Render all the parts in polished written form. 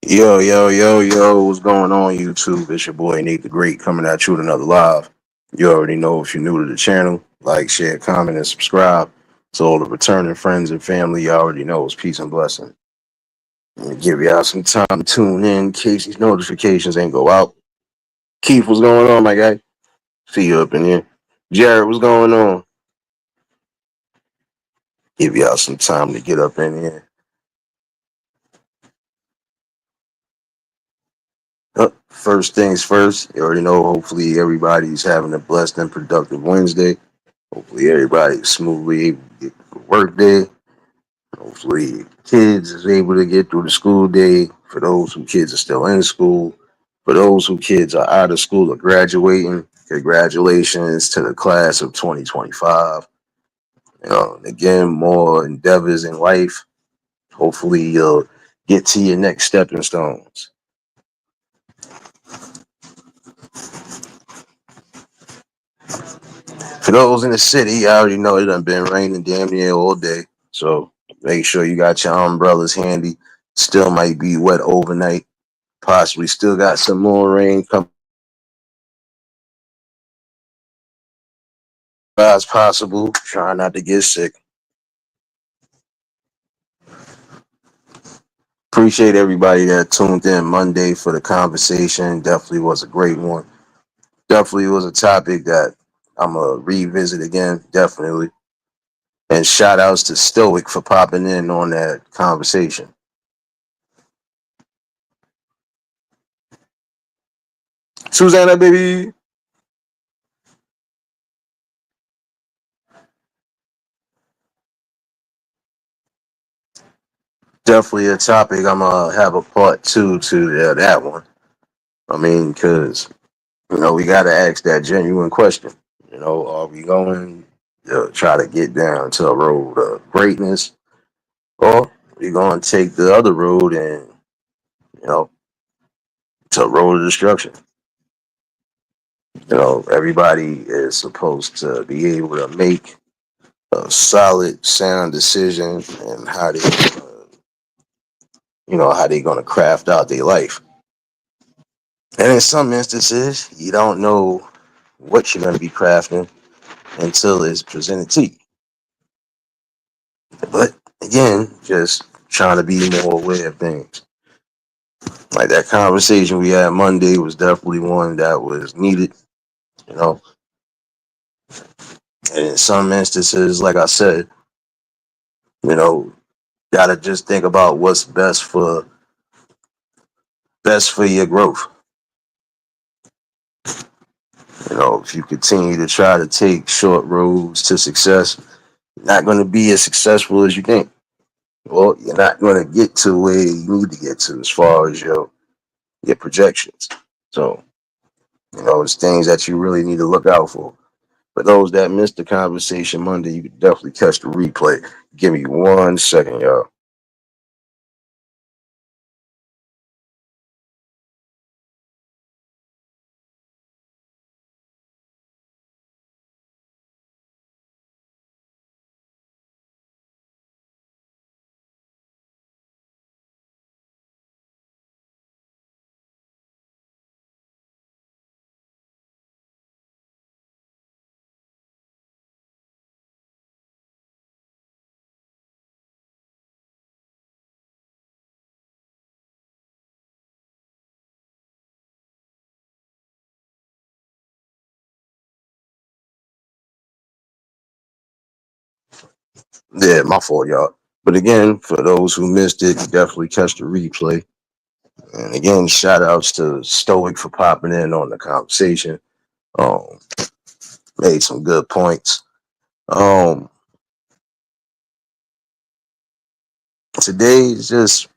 Yo, yo, yo, yo, what's going on, YouTube? It's your boy Nate the Great coming at you with another live. You already know if you're new to the channel, like, share, comment, and subscribe. So all the returning friends and family, you already know it's peace and blessing. Let me give y'all some time to tune in in case these notifications ain't go out. Keith, what's going on, my guy? See you up in here. Jared, what's going on? Give y'all some time to get up in here. First things first, you already know, hopefully everybody's having a blessed and productive Wednesday. Hopefully everybody's smoothly able to get to work day. Hopefully kids is able to get through the school day. For those who kids are still in school. For those who kids are out of school or graduating, congratulations to the class of 2025. Again, more endeavors in life. Hopefully you'll get to your next stepping stones. For those in the city, I already know it done been raining damn near all day. So make sure you got your umbrellas handy. Still might be wet overnight. Possibly still got some more rain coming as possible. Trying not to get sick. Appreciate everybody that tuned in Monday for the conversation. Definitely was a great one. Definitely was a topic that I'm going to revisit again. Definitely. And shout outs to Stoic for popping in on that conversation. Susanna, baby. Definitely a topic. I'm going to have a part two to that one. I mean, because, we got to ask that genuine question. Are we going to try to get down to a road of greatness, or we going to take the other road and, you know, to a road of destruction? Everybody is supposed to be able to make a solid, sound decision and how they going to craft out their life. And in some instances, you don't know what you're going to be crafting until it's presented to you. But again, just trying to be more aware of things. Like that conversation we had Monday was definitely one that was needed, you know. And in some instances, like I said, you know, gotta just think about what's best for your growth. If you continue to try to take short roads to success, you're not going to be as successful as you think. Well, you're not going to get to where you need to get to as far as your projections. So, it's things that you really need to look out for. For those that missed the conversation Monday, you can definitely catch the replay. Give me 1 second, y'all. Yeah, my fault, y'all. But again, for those who missed it, definitely catch the replay. And again, shout outs to Stoic for popping in on the conversation. Um, Made some good points. Um, Today is just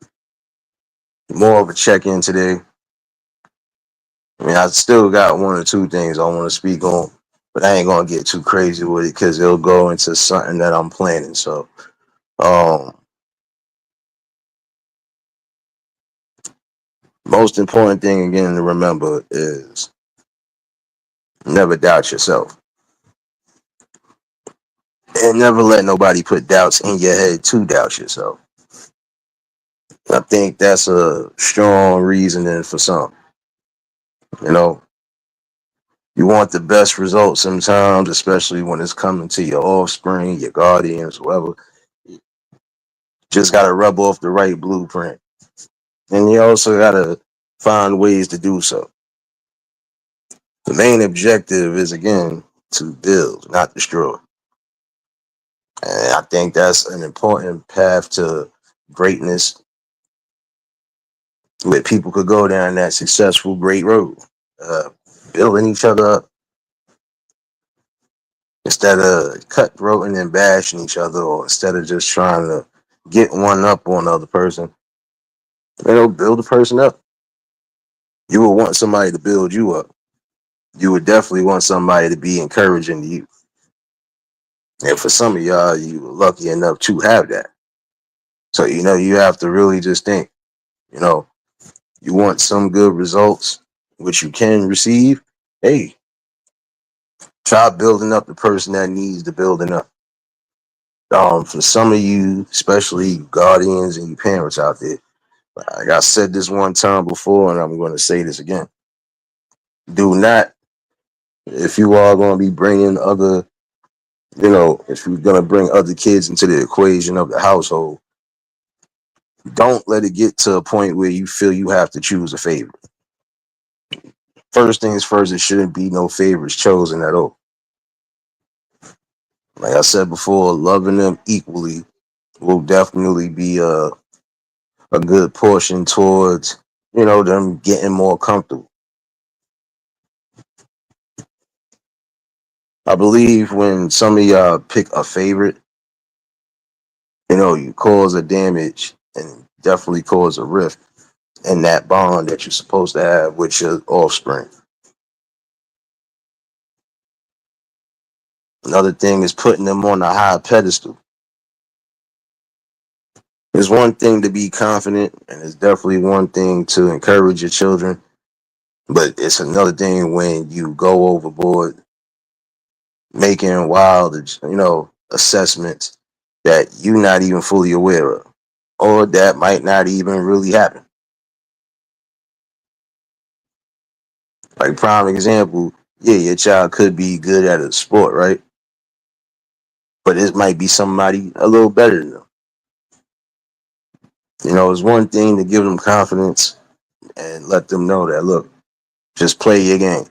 more of a check in today. I mean, I still got one or two things I want to speak on, but I ain't gonna get too crazy with it because it'll go into something that I'm planning. So, um, most important thing again to remember is never doubt yourself, and never let nobody put doubts in your head to doubt yourself. I think that's a strong reasoning for some. You know, you want the best results sometimes, especially when it's coming to your offspring, your guardians, whoever. Just got to rub off the right blueprint. And you also got to find ways to do so. The main objective is, again, to build, not destroy. And I think that's an important path to greatness where people could go down that successful, great road, uh, building each other up instead of cutthroating and bashing each other, or instead of just trying to get one up on the other person. Build the person up. You would want somebody to build you up. You would definitely want somebody to be encouraging to you. And for some of y'all, you were lucky enough to have that. So, you have to really just think, you know, you want some good results, which you can receive. Hey, try building up the person that needs the building up. For some of you, especially guardians and you parents out there, like I said this one time before, and I'm going to say this again. Do not, if you are going to be bringing other, if you're going to bring other kids into the equation of the household, don't let it get to a point where you feel you have to choose a favorite. First things first, it shouldn't be no favorites chosen at all. Like I said before, loving them equally will definitely be a good portion towards, them getting more comfortable. I believe when some of y'all pick a favorite, you cause a damage and definitely cause a rift in that bond that you're supposed to have with your offspring. Another thing is putting them on a high pedestal. It's one thing to be confident, and it's definitely one thing to encourage your children, but it's another thing when you go overboard making wild, assessments that you're not even fully aware of, or that might not even really happen. Like prime example, yeah, your child could be good at a sport, right? But it might be somebody a little better than them. It's one thing to give them confidence and let them know that, look, just play your game.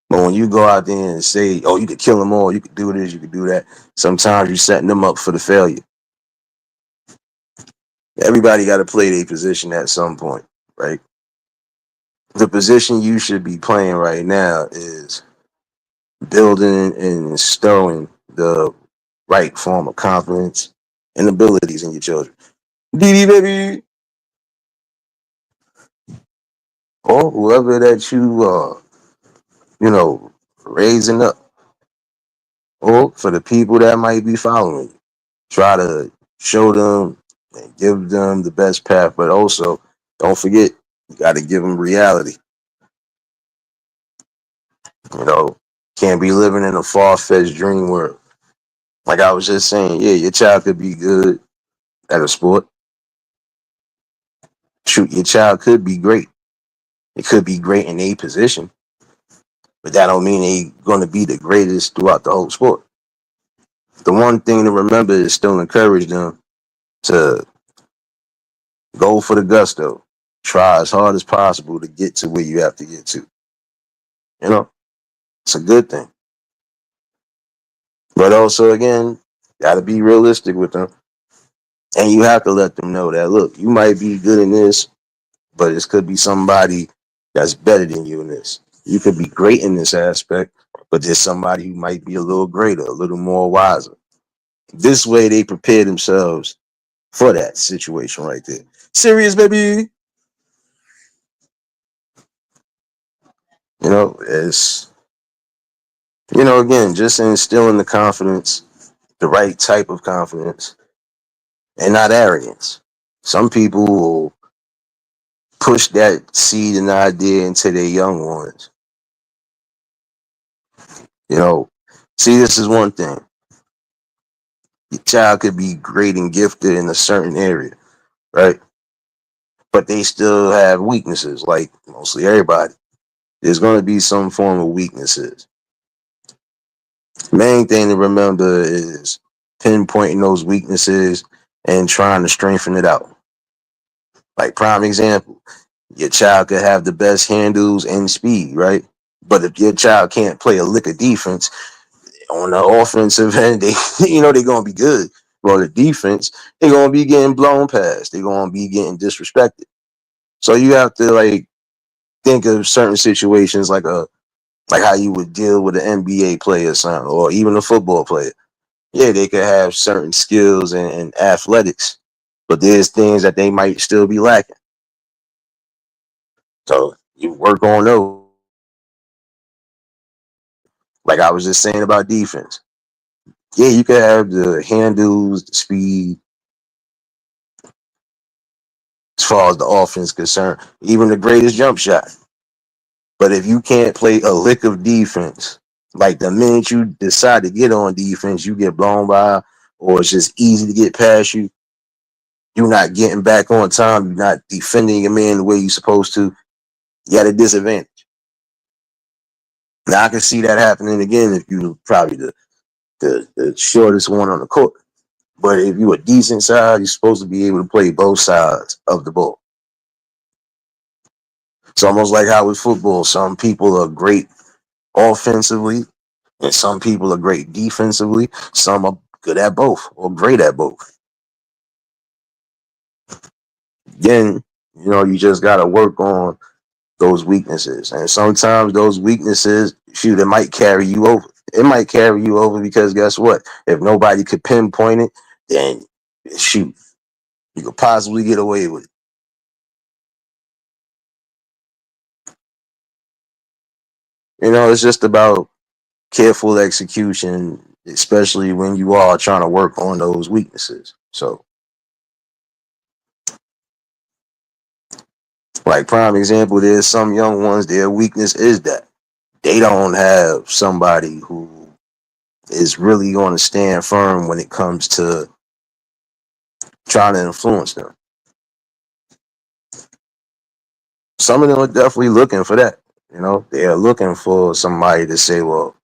But when you go out there and say, oh, you could kill them all, you could do this, you could do that, sometimes you're setting them up for the failure. Everybody got to play their position at some point, right? The position you should be playing right now is building and instilling the right form of confidence and abilities in your children. DD baby, or whoever that you raising up, or for the people that might be following you. Try to show them and give them the best path, but also don't forget you got to give them reality. You know, can't be living in a far-fetched dream world. Like I was just saying, yeah, your child could be good at a sport. Shoot, your child could be great. It could be great in a position, but that don't mean they going to be the greatest throughout the whole sport. The one thing to remember is still encourage them to go for the gusto. Try as hard as possible to get to where you have to get to. You know, it's a good thing. But also, again, got to be realistic with them. And you have to let them know that, look, you might be good in this, but it could be somebody that's better than you in this. You could be great in this aspect, but there's somebody who might be a little greater, a little more wiser. This way, they prepare themselves for that situation right there. Serious, baby. It's, again, just instilling the confidence, the right type of confidence, and not arrogance. Some people will push that seed and idea into their young ones. See, this is one thing. Your child could be great and gifted in a certain area, right? But they still have weaknesses, like mostly everybody. There's going to be some form of weaknesses. Main thing to remember is pinpointing those weaknesses and trying to strengthen it out. Like prime example, your child could have the best handles and speed, right? But if your child can't play a lick of defense on the offensive end, they they're gonna be good. But the defense, they're gonna be getting blown past. They're gonna be getting disrespected. So you have to like think of certain situations like how you would deal with an NBA player or something, or even a football player. Yeah, they could have certain skills and athletics, but there's things that they might still be lacking. So you work on those. Like I was just saying about defense. Yeah, you could have the handles, the speed, as far as the offense is concerned, even the greatest jump shot. But if you can't play a lick of defense, like the minute you decide to get on defense, you get blown by, or it's just easy to get past you. You're not getting back on time. You're not defending your man the way you're supposed to. You at a disadvantage. Now I can see that happening again if you're probably the shortest one on the court. But if you're a decent side, you're supposed to be able to play both sides of the ball. It's almost like how with football, some people are great offensively and some people are great defensively. Some are good at both or great at both. Again, you just got to work on those weaknesses. And sometimes those weaknesses, shoot, it might carry you over. It might carry you over because guess what? If nobody could pinpoint it, then shoot, you could possibly get away with it. It's just about careful execution, especially when you are trying to work on those weaknesses. So, like prime example, there's some young ones, their weakness is that they don't have somebody who is really going to stand firm when it comes to trying to influence them. Some of them are definitely looking for that. They're looking for somebody to say, well,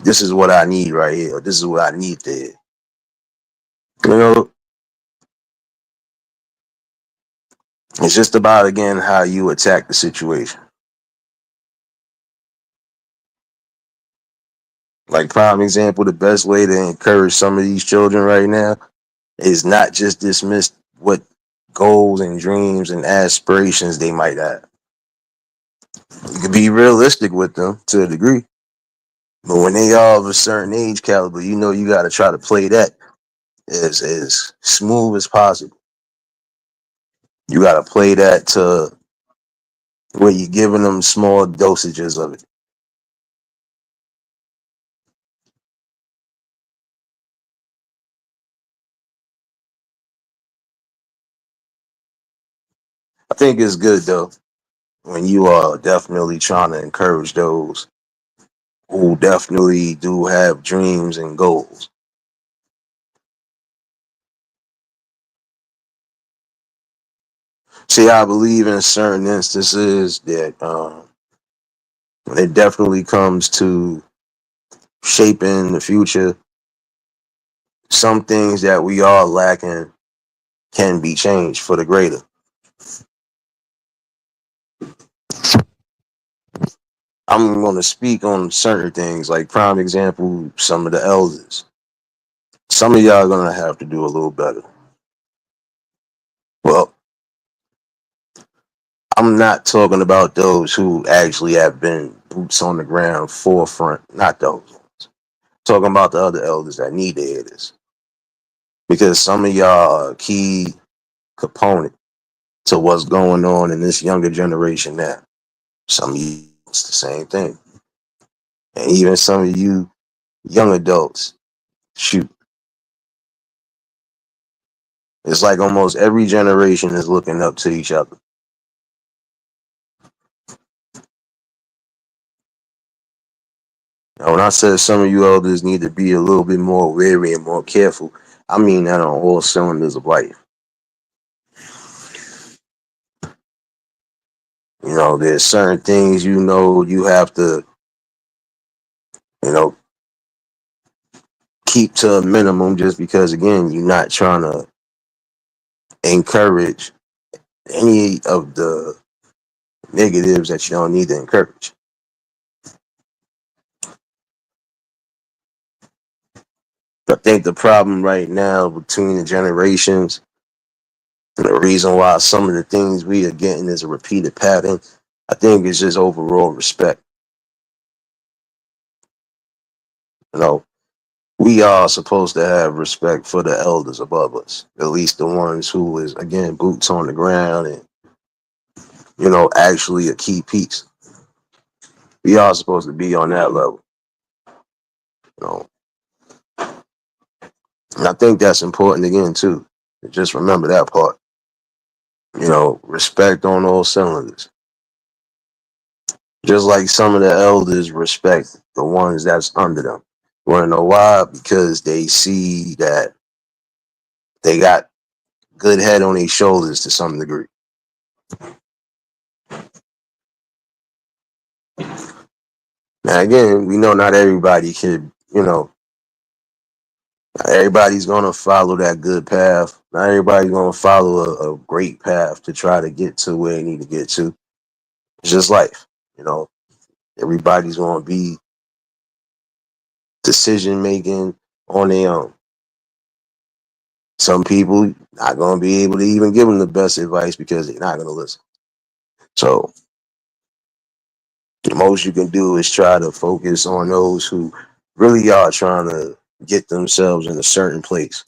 this is what I need right here, or this is what I need there. You know, it's just about, again, how you attack the situation. Like, prime example, the best way to encourage some of these children right now is not just dismiss what goals and dreams and aspirations they might have. You can be realistic with them to a degree. But when they are of a certain age caliber, you got to try to play that as smooth as possible. You got to play that to where you're giving them small dosages of it. I think it's good though when you are definitely trying to encourage those who definitely do have dreams and goals. See, I believe in certain instances that when it definitely comes to shaping the future, some things that we are lacking can be changed for the greater. I'm going to speak on certain things, like prime example, some of the elders. Some of y'all are going to have to do a little better. Well, I'm not talking about those who actually have been boots on the ground, forefront, not those ones. Talking about the other elders that need to hear this. Because some of y'all are a key component to what's going on in this younger generation now. Some of you, it's the same thing. And even some of you young adults, shoot. It's like almost every generation is looking up to each other. Now, when I said some of you elders need to be a little bit more wary and more careful, I mean that on all cylinders of life. There's certain things you have to, you know, keep to a minimum just because again, you're not trying to encourage any of the negatives that you don't need to encourage. I think the problem right now between the generations, and the reason why some of the things we are getting is a repeated pattern, I think it's just overall respect. You know, we are supposed to have respect for the elders above us, at least the ones who is again boots on the ground and actually a key piece. We are supposed to be on that level. You know, and I think that's important again too. Just remember that part. Respect on all cylinders. Just like some of the elders respect the ones that's under them. You want to know why? Because they see that they got good head on their shoulders to some degree. Now, again, we know not everybody can, not everybody's going to follow that good path. Not everybody's going to follow a great path to try to get to where they need to get to. It's just life. You know, everybody's going to be decision making on their own. Some people not going to be able to even give them the best advice because they're not going to listen. So the most you can do is try to focus on those who really are trying to get themselves in a certain place.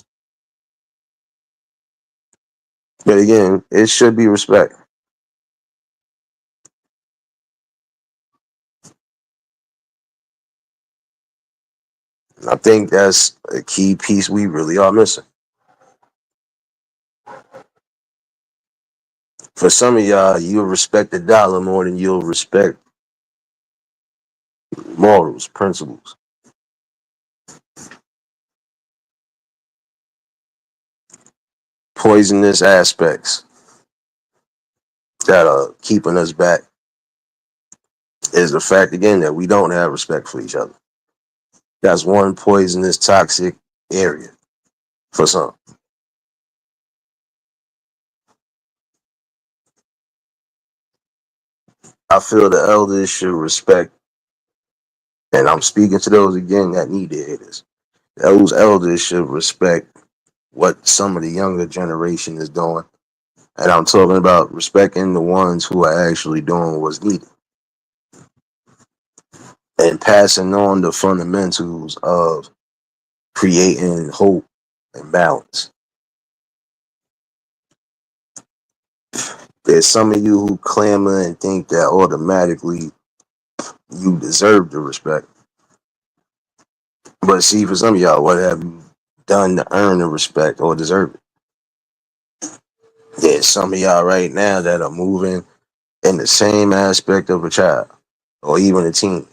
But again, it should be respect. And I think that's a key piece we really are missing. For some of y'all, you'll respect the dollar more than you'll respect morals, principles, poisonous aspects that are keeping us back is the fact again that we don't have respect for each other. That's one poisonous, toxic area for some. I feel the elders should respect, and I'm speaking to those again that need to hear this. Those elders should respect what some of the younger generation is doing. And I'm talking about respecting the ones who are actually doing what's needed and passing on the fundamentals of creating hope and balance. There's some of you who clamor and think that automatically you deserve the respect. But see, for some of y'all, what have you done to earn the respect or deserve it? There's some of y'all right now that are moving in the same aspect of a child or even a teen.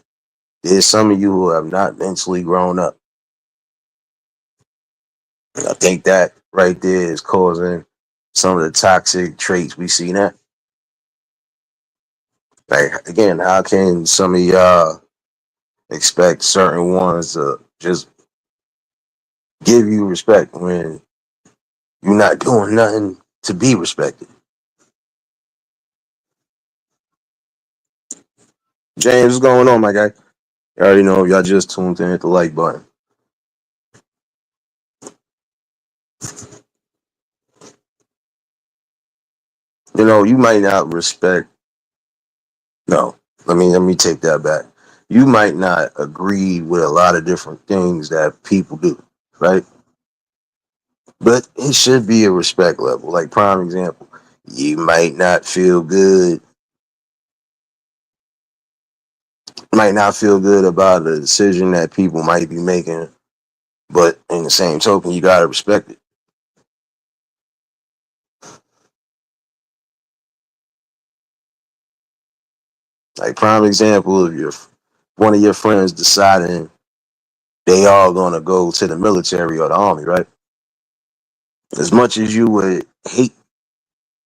There's some of you who have not mentally grown up. And I think that right there is causing some of the toxic traits we see now. Like again, how can some of y'all expect certain ones to just give you respect when you're not doing nothing to be respected? James, what's going on, my guy? You already know if y'all just tuned in, hit the like button. You might not respect. No, let me take that back. You might not agree with a lot of different things that people do, right? But it should be a respect level. Like prime example, you might not feel good about the decision that people might be making, but in the same token, you gotta respect it. Like prime example, if you're one of your friends deciding they all gonna go to the military or the army, right? As much as you would hate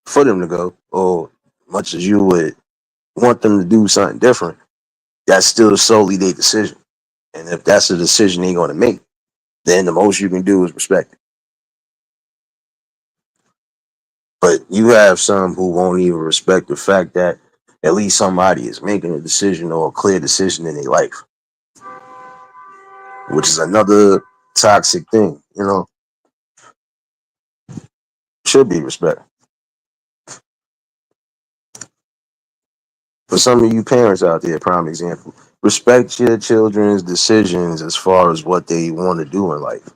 for them to go, or much as you would want them to do something different, that's still solely their decision. And if that's a decision they're going to make, then the most you can do is respect it. But you have some who won't even respect the fact that at least somebody is making a decision or a clear decision in their life, which is another toxic thing, should be respect. For some of you parents out there, prime example, respect your children's decisions as far as what they want to do in life.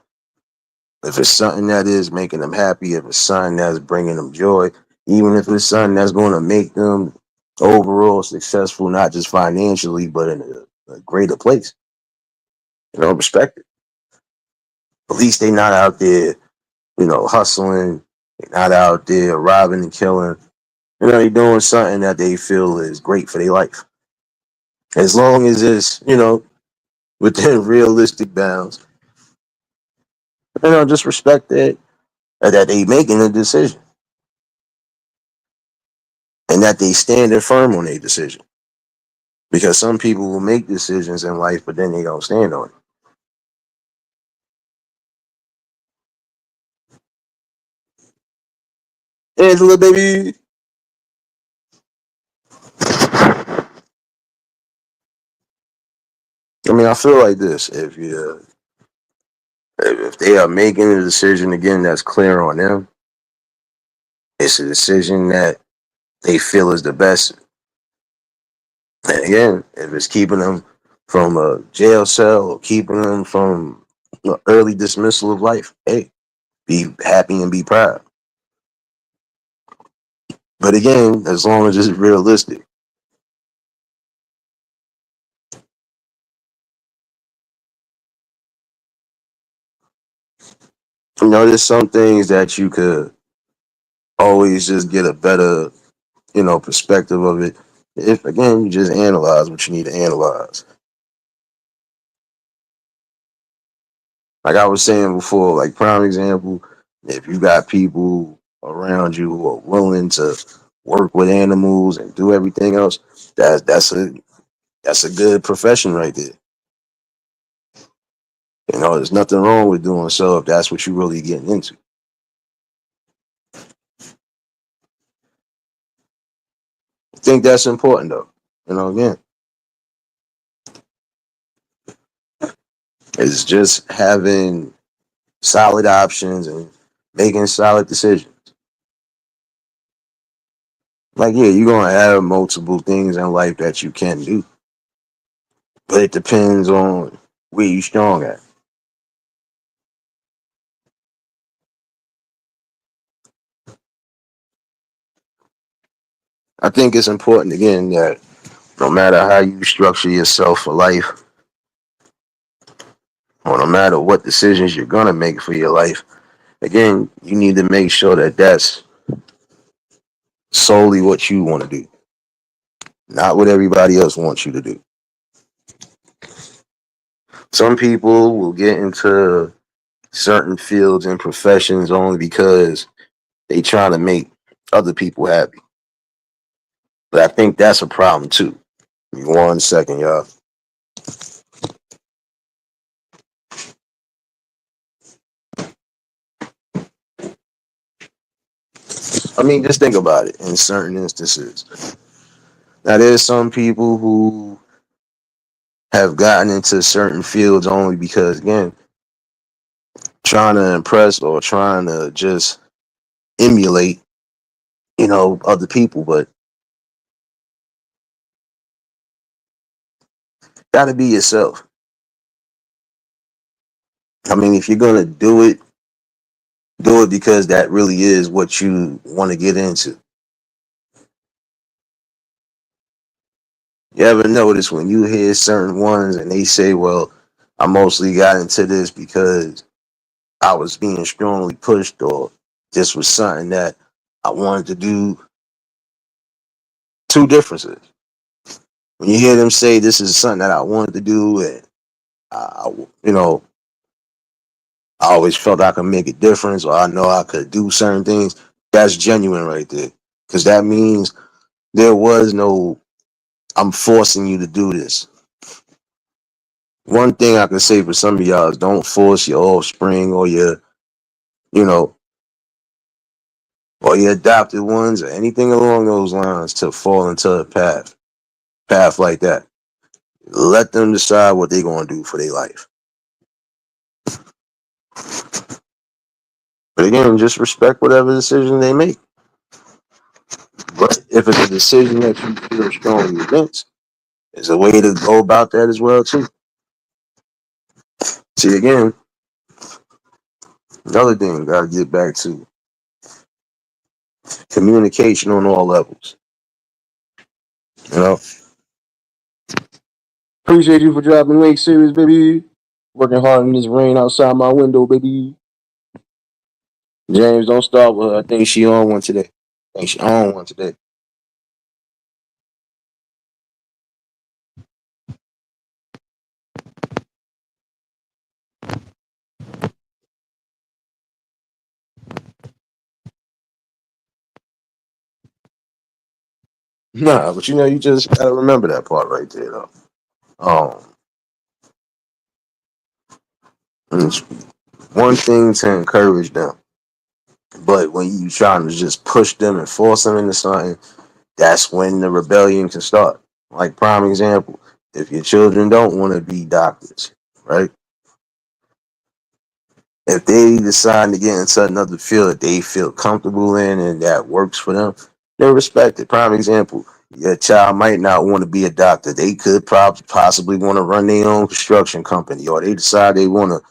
If it's something that is making them happy, if it's something that's bringing them joy, even if it's something that's going to make them overall successful, not just financially, but in a greater place, respect it. At least they're not out there, hustling. They're not out there robbing and killing. They're doing something that they feel is great for their life. As long as it's, within realistic bounds, just respect it, that they making a decision and that they standing firm on their decision. Because some people will make decisions in life, but then they don't stand on it. Angela, baby. I mean, I feel like this: if they are making a decision again that's clear on them, it's a decision that they feel is the best. And again, if it's keeping them from a jail cell or keeping them from early dismissal of life, hey, be happy and be proud. But again, as long as it's realistic. There's some things that you could always just get a better, perspective of it. If again, you just analyze what you need to analyze. Like I was saying before, like prime example, if you got people around you who are willing to work with animals and do everything else, that's a good profession right there. There's nothing wrong with doing so if that's what you're really getting into. I think that's important though. Again, it's just having solid options and making solid decisions. Like, yeah, you're gonna have multiple things in life that you can do, but it depends on where you're strong at. I think it's important again that no matter how you structure yourself for life, or no matter what decisions you're gonna make for your life, again, you need to make sure that that's solely what you want to do, not what everybody else wants you to do. Some people will get into certain fields and professions only because they trying to make other people happy. But I think that's a problem too. Give me 1 second, y'all. I mean, just think about it in certain instances. Now, there's some people who have gotten into certain fields only because, again, trying to impress or trying to just emulate, other people. But gotta be yourself. I mean, if you're gonna do it because that really is what you want to get into. You ever notice when you hear certain ones and they say, well, I mostly got into this because I was being strongly pushed, or this was something that I wanted to do. Two differences. When you hear them say this is something that I wanted to do, and I, you know, I always felt I could make a difference, or I know I could do certain things. That's genuine right there, because that means there was no I'm forcing you to do this. One thing I can say for some of y'all is don't force your offspring or your, you know, or your adopted ones or anything along those lines to fall into a path like that. Let them decide what they're gonna do for their life. But again, just respect whatever decision they make. But if it's a decision that you feel strongly against, there's a way to go about that as well too. See, again, another thing gotta get back to communication on all levels. You know, appreciate you for dropping Lake Series, baby. Working hard in this rain outside my window, baby. James, don't start with her. I think she on one today. I think she on one today. Nah, but you just gotta remember that part right there, though. Um, it's one thing to encourage them, but when you trying to just push them and force them into something, that's when the rebellion can start. Like prime example, if your children don't want to be doctors, right? If they decide to get into another field that they feel comfortable in and that works for them, then respect it. Prime example, your child might not want to be a doctor. They could possibly want to run their own construction company, or they decide they want to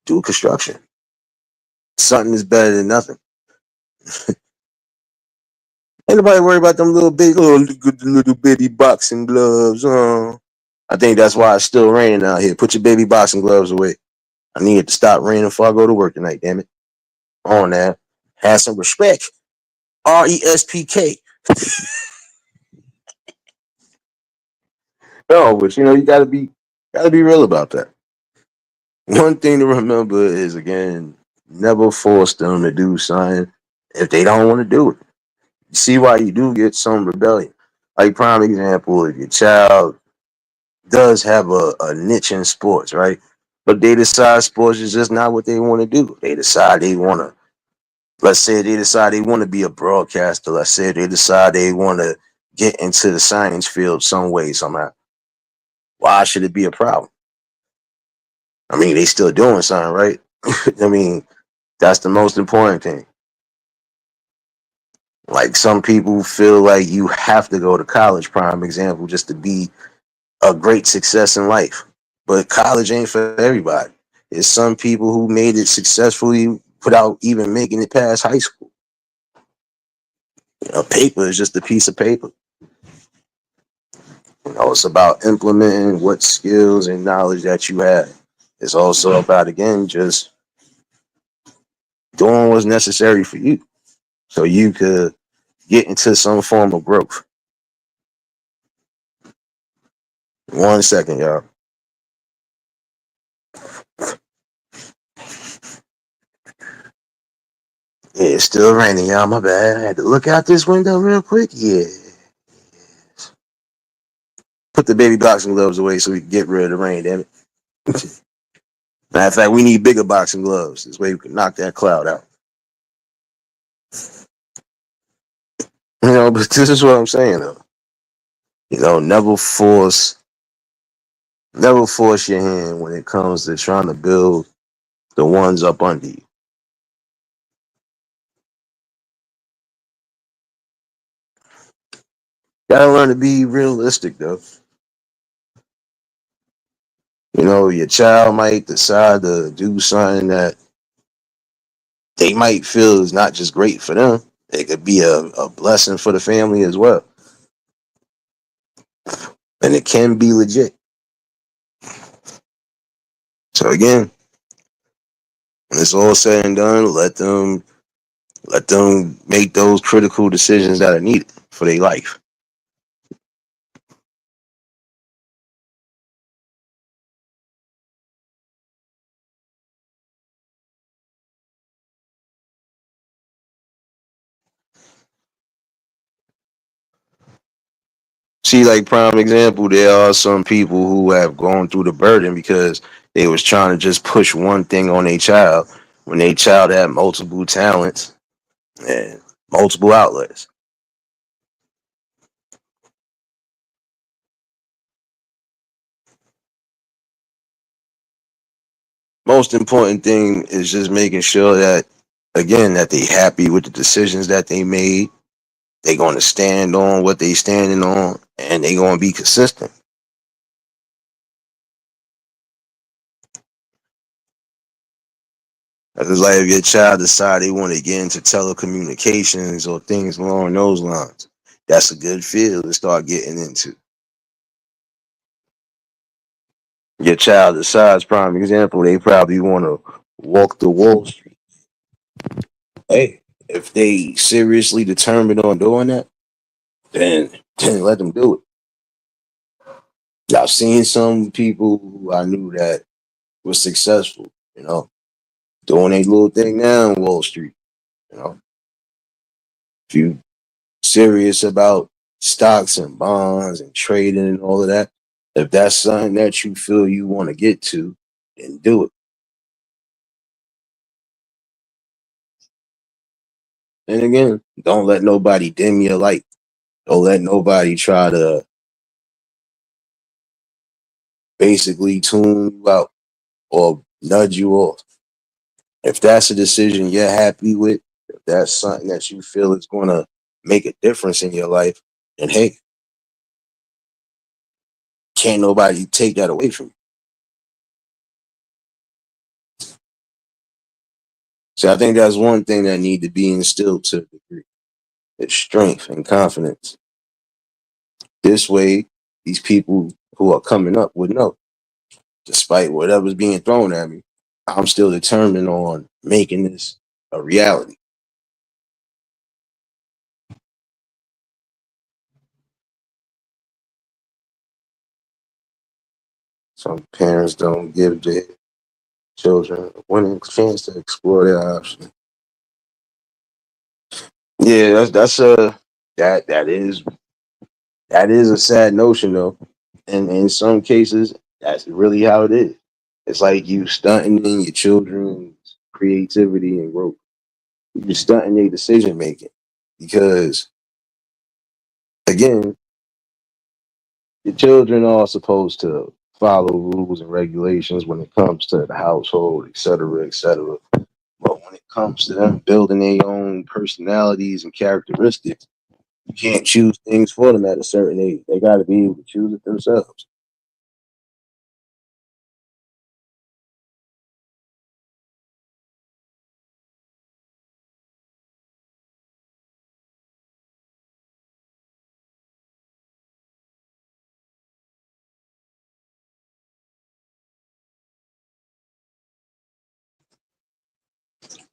do construction. Something is better than nothing. Ain't nobody worry about them little baby boxing gloves. I think that's why it's still raining out here. Put your baby boxing gloves away. I need it to stop raining before I go to work tonight. Damn it! On now, have some respect. RESPK. No, but you gotta be real about that. One thing to remember is again, never force them to do something if they don't want to do it. You see why you do get some rebellion. Like prime example, if your child does have a niche in sports, right? But they decide sports is just not what they want to do. They decide they want to, let's say they decide they want to be a broadcaster. Let's say they decide they want to get into the science field some way, somehow. Why should it be a problem? I mean, they still doing something, right? I mean, that's the most important thing. Like some people feel like you have to go to college, prime example, just to be a great success in life. But college ain't for everybody. There's some people who made it successfully without even making it past high school. A paper is just a piece of paper. It's about implementing what skills and knowledge that you have. It's also about again just doing what's necessary for you, so you could get into some form of growth. 1 second, y'all. Yeah, it's still raining, y'all. My bad. I had to look out this window real quick. Yeah. Put the baby boxing gloves away so we can get rid of the rain, damn it. Matter of fact, we need bigger boxing gloves. This way we can knock that cloud out. But this is what I'm saying though. Never force your hand when it comes to trying to build the ones up under you. Gotta learn to be realistic though. Your child might decide to do something that they might feel is not just great for them. It could be a blessing for the family as well. And it can be legit. So again, when it's all said and done, let them make those critical decisions that are needed for their life. See, like prime example, there are some people who have gone through the burden because they was trying to just push one thing on their child when their child had multiple talents and multiple outlets. Most important thing is just making sure that, again, that they happy with the decisions that they made. They going to stand on what they standing on, and they going to be consistent. It's like if your child decide they want to get into telecommunications or things along those lines, that's a good field to start getting into. Your child decides, prime example, they probably want to walk the Wall Street. Hey, if they seriously determined on doing that, then let them do it. I've seen some people who I knew that was successful, doing a little thing now in Wall Street. You know, if you serious about stocks and bonds and trading and all of that, if that's something that you feel you want to get to, then do it. And again, don't let nobody dim your light. Don't let nobody try to basically tune you out or nudge you off. If that's a decision you're happy with, if that's something that you feel is going to make a difference in your life, then hey, can't nobody take that away from you. So I think that's one thing that need to be instilled to a degree. It's strength and confidence. This way, these people who are coming up would know, despite whatever's being thrown at me, I'm still determined on making this a reality. Some parents don't give their children a winning chance to explore their options. Yeah, that's a that is a sad notion though. And in some cases, that's really how it is. It's like you stunting in your children's creativity and growth. You're stunting their decision making because again, your children are supposed to follow rules and regulations when it comes to the household, et cetera, et cetera. But when it comes to them building their own personalities and characteristics, you can't choose things for them at a certain age. They got to be able to choose it themselves.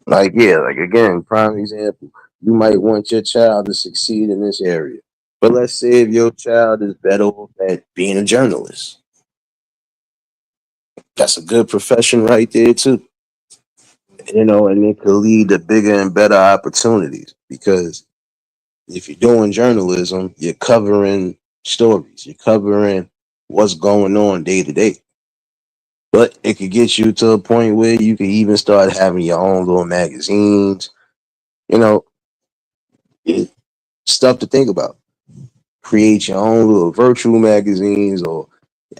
Like, yeah, like again, prime example, you might want your child to succeed in this area. But let's say if your child is better off at being a journalist, that's a good profession right there, too. And it could lead to bigger and better opportunities because if you're doing journalism, you're covering stories, you're covering what's going on day to day. But it could get you to a point where you could even start having your own little magazines, you know, it, stuff to think about. Create your own little virtual magazines or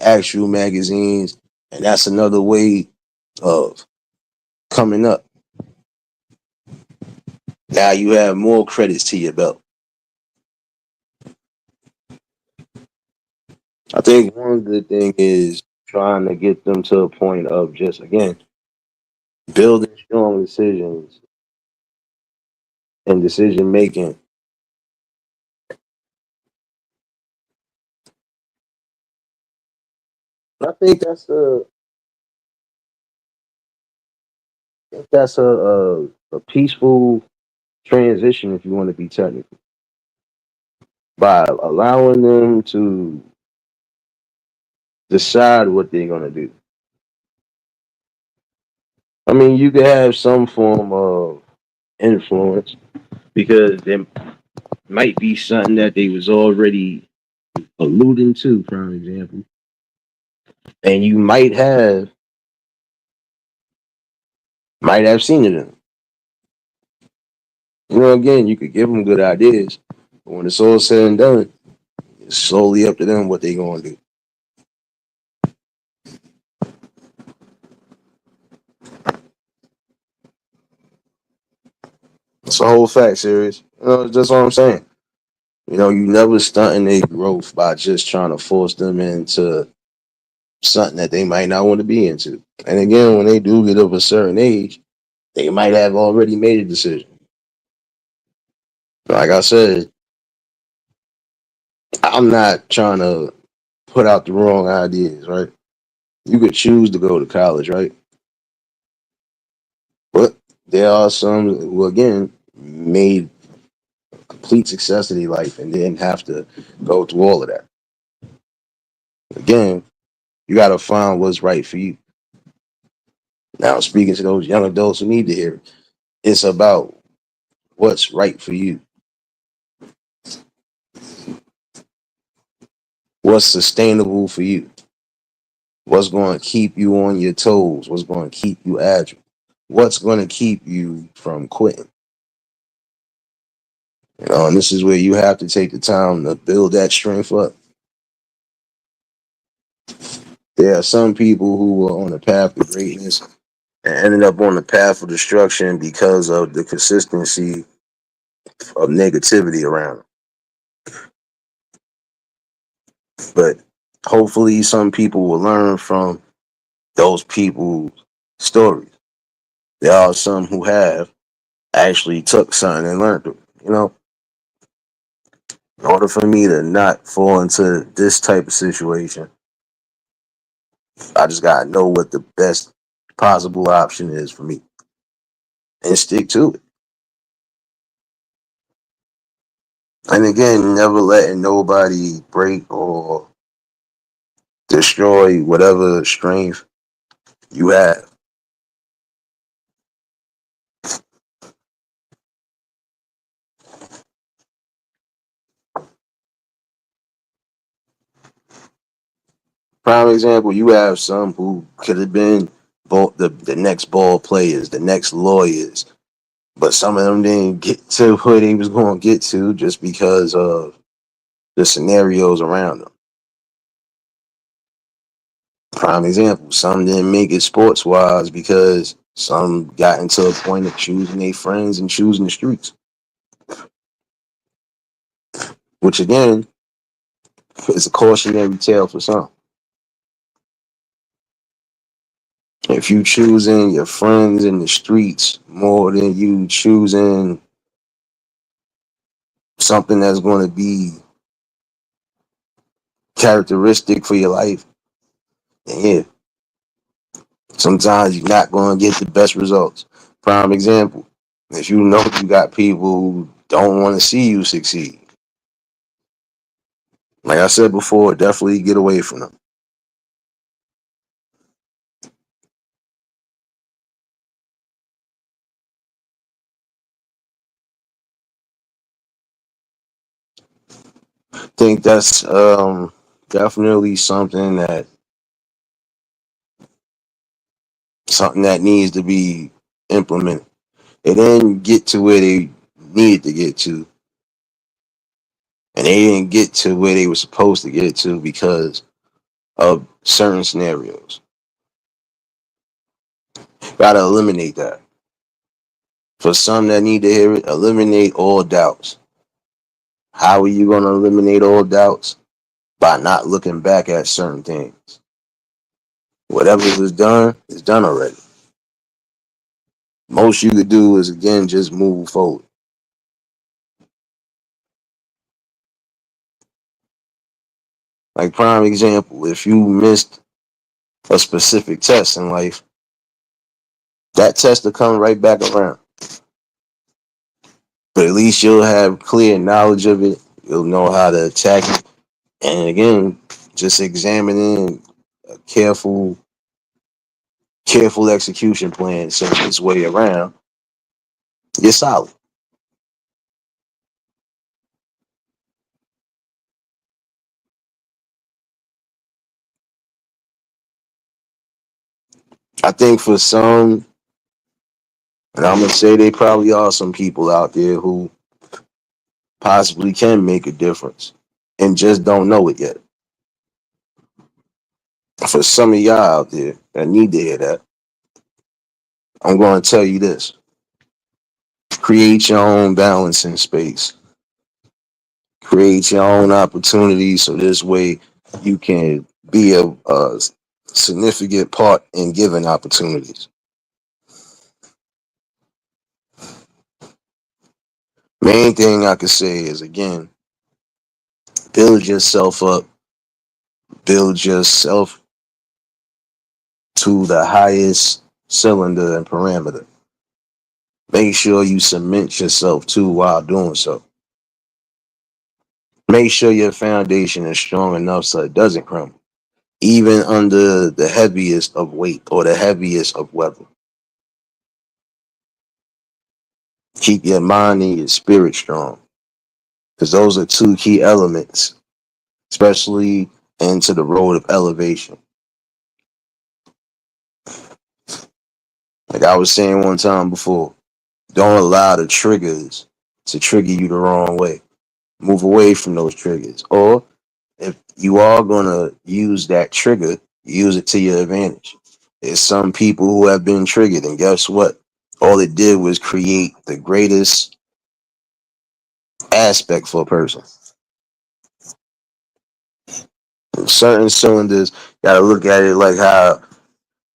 actual magazines. And that's another way of coming up. Now you have more credits to your belt. I think one good thing is trying to get them to a point of just, again, building strong decisions and decision making. I think that's a peaceful transition if you want to be technical by allowing them to decide what they're going to do. I mean, you could have some form of influence because there might be something that they was already alluding to, for example, and you might have seen it in them. Again, you could give them good ideas, but when it's all said and done, it's solely up to them what they gonna do. It's a whole fact, serious. That's what I'm saying. You never stunting their growth by just trying to force them into something that they might not want to be into. And again, when they do get of a certain age, they might have already made a decision. Like I said, I'm not trying to put out the wrong ideas, right? You could choose to go to college, right? But there are some who, again, made complete success of their life and didn't have to go through all of that. Again, you got to find what's right for you. Now, speaking to those young adults who need to hear it, it's about what's right for you, what's sustainable for you, what's going to keep you on your toes, what's going to keep you agile, what's going to keep you from quitting. And this is where you have to take the time to build that strength up. There are some people who were on the path to greatness and ended up on the path of destruction because of the consistency of negativity around them. But hopefully, some people will learn from those people's stories. There are some who have actually took something and learned it. In order for me to not fall into this type of situation, I just gotta know what the best possible option is for me and stick to it. And again, never letting nobody break or destroy whatever strength you have. Prime example, you have some who could have been the next ball players, the next lawyers, but some of them didn't get to where they was going to get to just because of the scenarios around them. Prime example, some didn't make it sports wise because some got into a point of choosing their friends and choosing the streets, which again is a cautionary tale for some. If you choosing your friends in the streets more than you choosing something that's going to be characteristic for your life, then yeah, sometimes you're not going to get the best results. Prime example, if you know you got people who don't want to see you succeed, like I said before, definitely get away from them. I think that's definitely something that needs to be implemented. They didn't get to where they needed to get to, and they didn't get to where they were supposed to get to because of certain scenarios. Gotta eliminate that. For some that need to hear it, eliminate all doubts. How are you gonna eliminate all doubts? By not looking back at certain things. Whatever was done is done already. Most you could do is again just move forward. Like prime example, if you missed a specific test in life, that test will come right back around. But at least you'll have clear knowledge of it. You'll know how to attack it. And again, just examining a careful execution plan so this way around, you're solid. I think for some, and I'm gonna say they probably are some people out there who possibly can make a difference and just don't know it yet. For some of y'all out there that need to hear that, I'm going to tell you this: create your own balance in space, create your own opportunities, so this way you can be a significant part in giving opportunities. Main thing I could say is, again, build yourself up, build yourself to the highest cylinder and parameter. Make sure you cement yourself too while doing so. Make sure your foundation is strong enough so it doesn't crumble, even under the heaviest of weight or the heaviest of weather. Keep your mind and your spirit strong, because those are two key elements, especially into the road of elevation. Like I was saying one time before, don't allow the triggers to trigger you the wrong way. Move away from those triggers. Or if you are going to use that trigger, use it to your advantage. There's some people who have been triggered, and guess what? All it did was create the greatest aspect for a person. Certain cylinders, got to look at it like how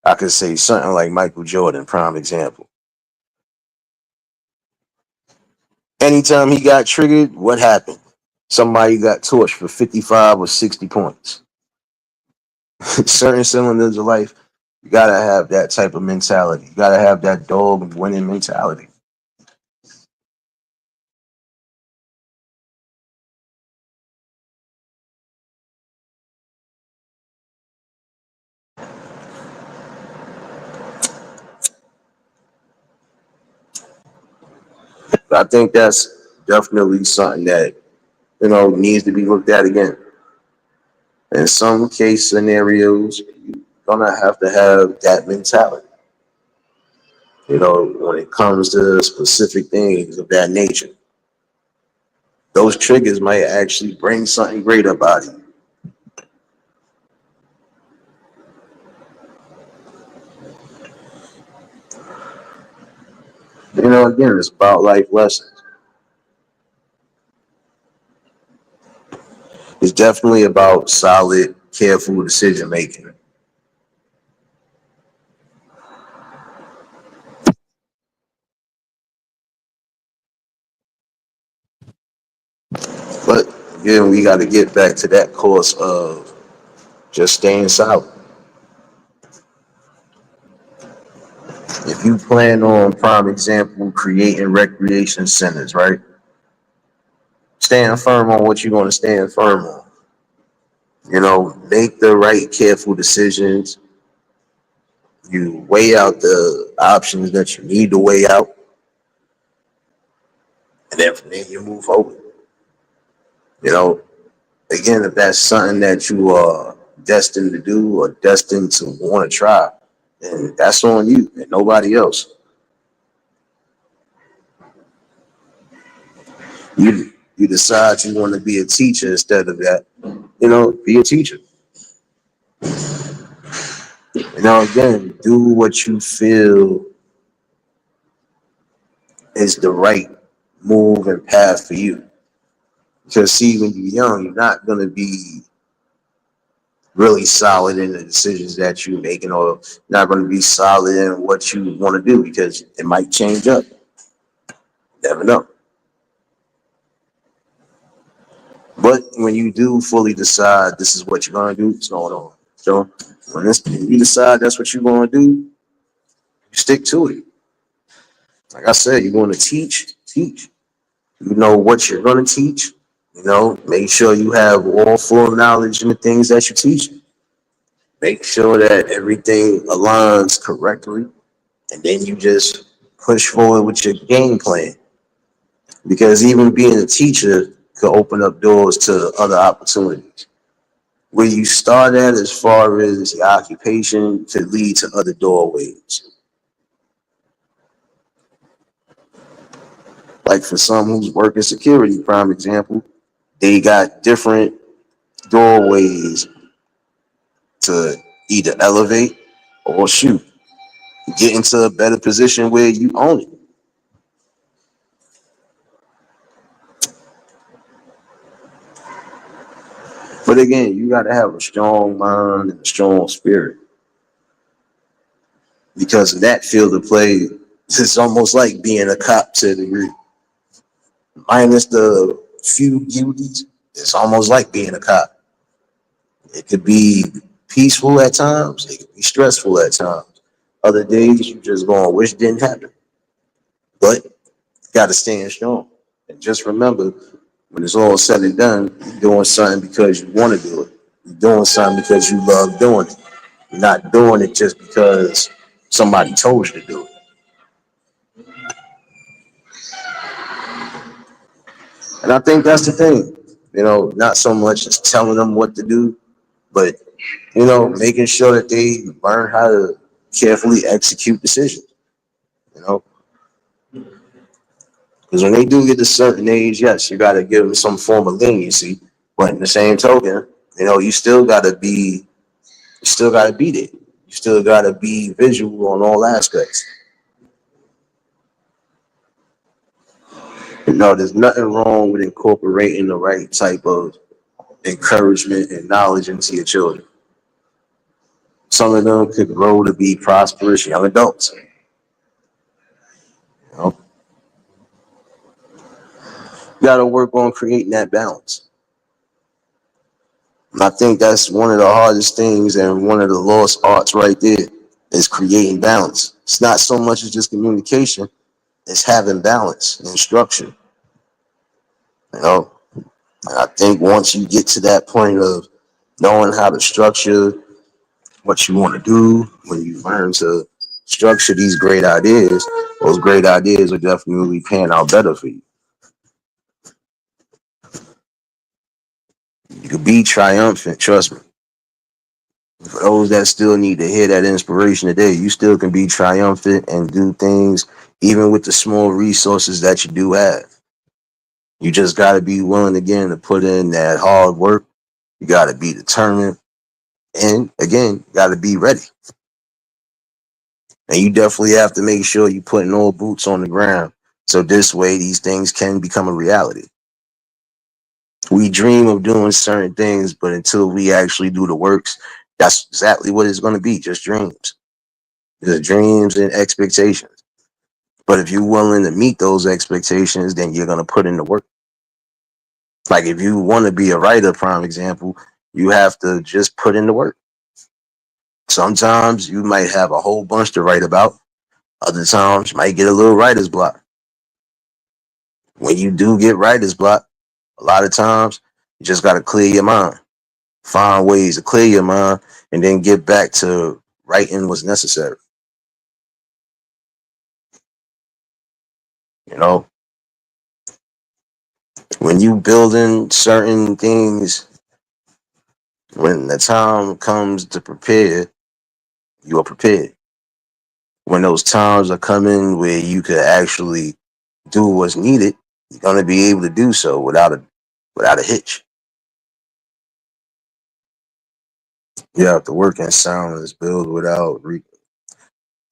I could say something like Michael Jordan, prime example. Anytime he got triggered, what happened? Somebody got torched for 55 or 60 points. Certain cylinders of life, you gotta have that type of mentality. You gotta have that dog winning mentality. I think that's definitely something that needs to be looked at again. In some case scenarios, you're gonna have that mentality. When it comes to specific things of that nature, those triggers might actually bring something great up out of you. Again, it's about life lessons. It's definitely about solid, careful decision making. But again, we got to get back to that course of just staying silent. If you plan on, prime example, creating recreation centers, right? Stand firm on what you're going to stand firm on. Make the right, careful decisions. You weigh out the options that you need to weigh out, and then from there you move forward. You know, Again, if that's something that you are destined to do or destined to want to try, then that's on you and nobody else. You decide you want to be a teacher instead of that. Be a teacher. Again, do what you feel is the right move and path for you. Because see, when you're young, you're not gonna be really solid in the decisions that you're making, or not gonna be solid in what you want to do because it might change up. Never know. But when you do fully decide this is what you're gonna do, it's going on. So you decide that's what you're gonna do, you stick to it. Like I said, you're going to teach. You know what you're going to teach. Make sure you have all full knowledge in the things that you teach. Make sure that everything aligns correctly, and then you just push forward with your game plan. Because even being a teacher could open up doors to other opportunities. Where you start at as far as your occupation could lead to other doorways. Like for some who's working security, prime example, they got different doorways to either elevate or shoot, get into a better position where you own it. But again, you got to have a strong mind and a strong spirit because of that field of play. It's almost like being a cop to a degree, minus the few duties. It's almost like being a cop. It could be peaceful at times. It could be stressful at times. Other days you just going, wish didn't happen. But you got to stand strong. And just remember, when it's all said and done, you're doing something because you want to do it. You're doing something because you love doing it. You're not doing it just because somebody told you to do it. And I think that's the thing. Not so much as telling them what to do, but making sure that they learn how to carefully execute decisions. You know, because when they do get to a certain age, yes, you got to give them some form of leniency. But in the same token, you still got to be there. You still got to be visual on all aspects. There's nothing wrong with incorporating the right type of encouragement and knowledge into your children. Some of them could grow to be prosperous young adults. You know, you got to work on creating that balance. And I think that's one of the hardest things and one of the lost arts right there is creating balance. It's not so much as just communication, it's having balance and structure. You know, and I think once you get to that point of knowing how to structure what you want to do, when you learn to structure these great ideas, those great ideas will definitely pan out better for you. You could be triumphant, trust me. For those that still need to hear that inspiration today, you still can be triumphant and do things even with the small resources that you do have. You just got to be willing again to put in that hard work. You got to be determined. And again, you got to be ready. And you definitely have to make sure you putting all boots on the ground. So this way, these things can become a reality. We dream of doing certain things, but until we actually do the works, that's exactly what it's going to be, just dreams. Just dreams and expectations. But if you're willing to meet those expectations, then you're going to put in the work. Like if you want to be a writer, prime example, you have to just put in the work. Sometimes you might have a whole bunch to write about. Other times you might get a little writer's block. When you do get writer's block, a lot of times you just got to clear your mind, find ways to clear your mind, and then get back to writing what's necessary. You know, when you building certain things, when the time comes to prepare, you are prepared. When those times are coming where you could actually do what's needed, you're gonna be able to do so without a hitch. You have to work in silence, build without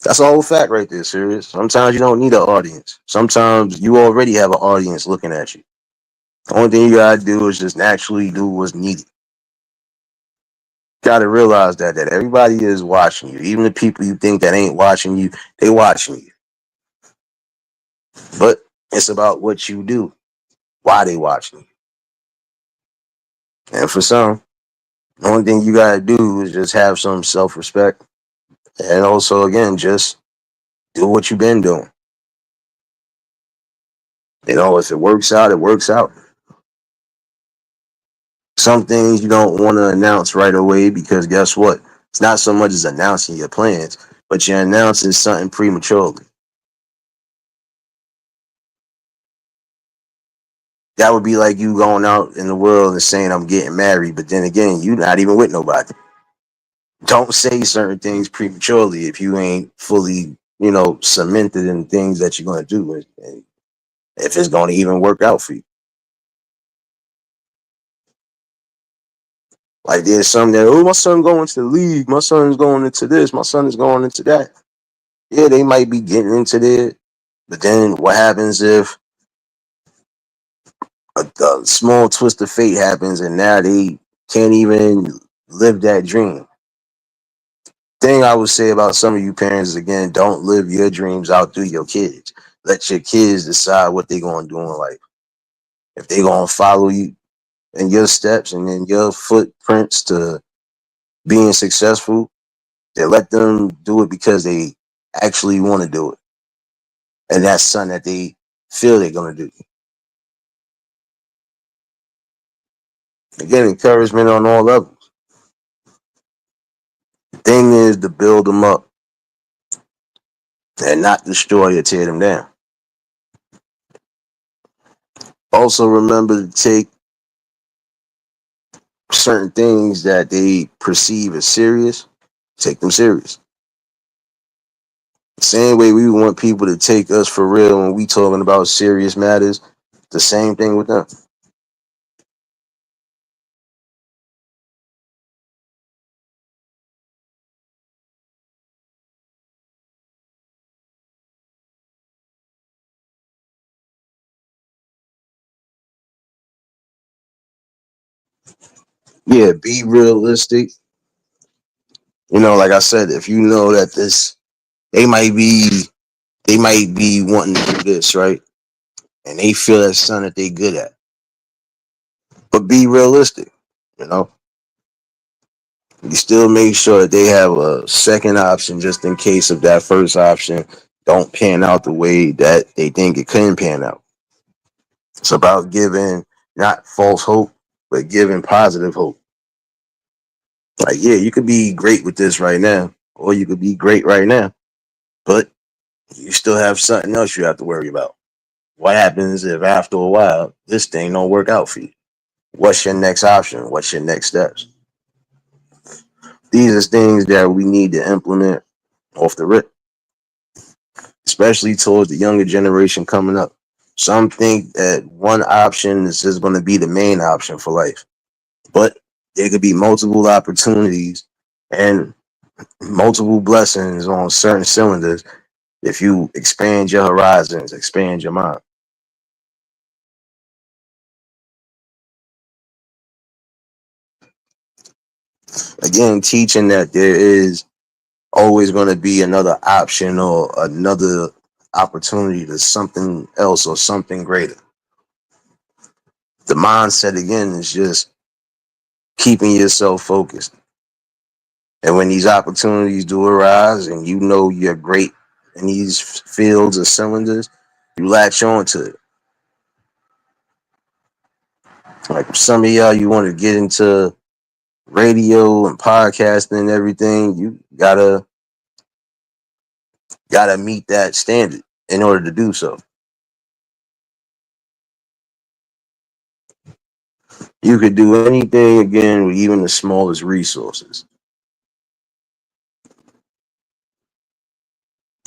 that's a whole fact right there, serious. Sometimes you don't need an audience. Sometimes you already have an audience looking at you. The only thing you gotta do is just naturally do what's needed. Gotta realize that everybody is watching you. Even the people you think that ain't watching you, they watching you. But it's about what you do, why they watching you. And for some, the only thing you gotta do is just have some self-respect. And also again, just do what you've been doing. If it works out, it works out. Some things you don't want to announce right away because guess what? It's not so much as announcing your plans, but you're announcing something prematurely. That would be like you going out in the world and saying I'm getting married, but then again, you not even with nobody. Don't say certain things prematurely if you ain't fully, cemented in things that you're gonna do, and if it's gonna even work out for you. Like there's some that, oh, my son going to the league, my son's going into this, my son is going into that. Yeah, they might be getting into there, but then what happens if a small twist of fate happens and now they can't even live that dream? Thing I would say about some of you parents is, again, don't live your dreams out through your kids. Let your kids decide what they're going to do in life. If they're going to follow you in your steps and in your footprints to being successful, then let them do it because they actually want to do it. And that's something that they feel they're going to do. Again, encouragement on all levels. The thing is to build them up and not destroy or tear them down. Also, remember to take certain things that they perceive as serious, take them serious. The same way we want people to take us for real when we talking about serious matters, the same thing with them. Yeah, be realistic. Like I said, if you know that they might be they might be wanting to do this, right? And they feel that's something that they good at. But be realistic, you know. You still make sure that they have a second option just in case if that first option don't pan out the way that they think it couldn't pan out. It's about giving not false hope, but giving positive hope. Like, yeah, you could be great with this right now, or you could be great right now, but you still have something else you have to worry about. What happens if after a while this thing don't work out for you? What's your next option? What's your next steps? These are things that we need to implement off the rip, especially towards the younger generation coming up. Some think that one option is just going to be the main option for life, but there could be multiple opportunities and multiple blessings on certain cylinders if you expand your horizons, expand your mind. Again, teaching that there is always going to be another option or another opportunity to something else or something greater. The mindset, again, is just keeping yourself focused. And when these opportunities do arise and you know you're great in these fields or cylinders, you latch on to it. Like some of y'all, you want to get into radio and podcasting and everything, you gotta meet that standard in order to do so. You could do anything again with even the smallest resources.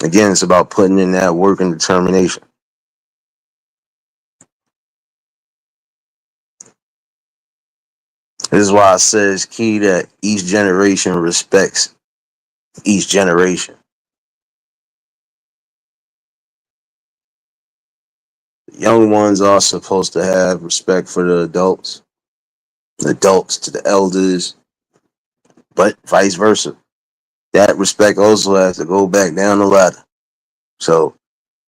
Again, it's about putting in that work and determination. This is why I said it's key that each generation respects each generation. The young ones are supposed to have respect for the adults to the elders, but vice versa. That respect also has to go back down the ladder. So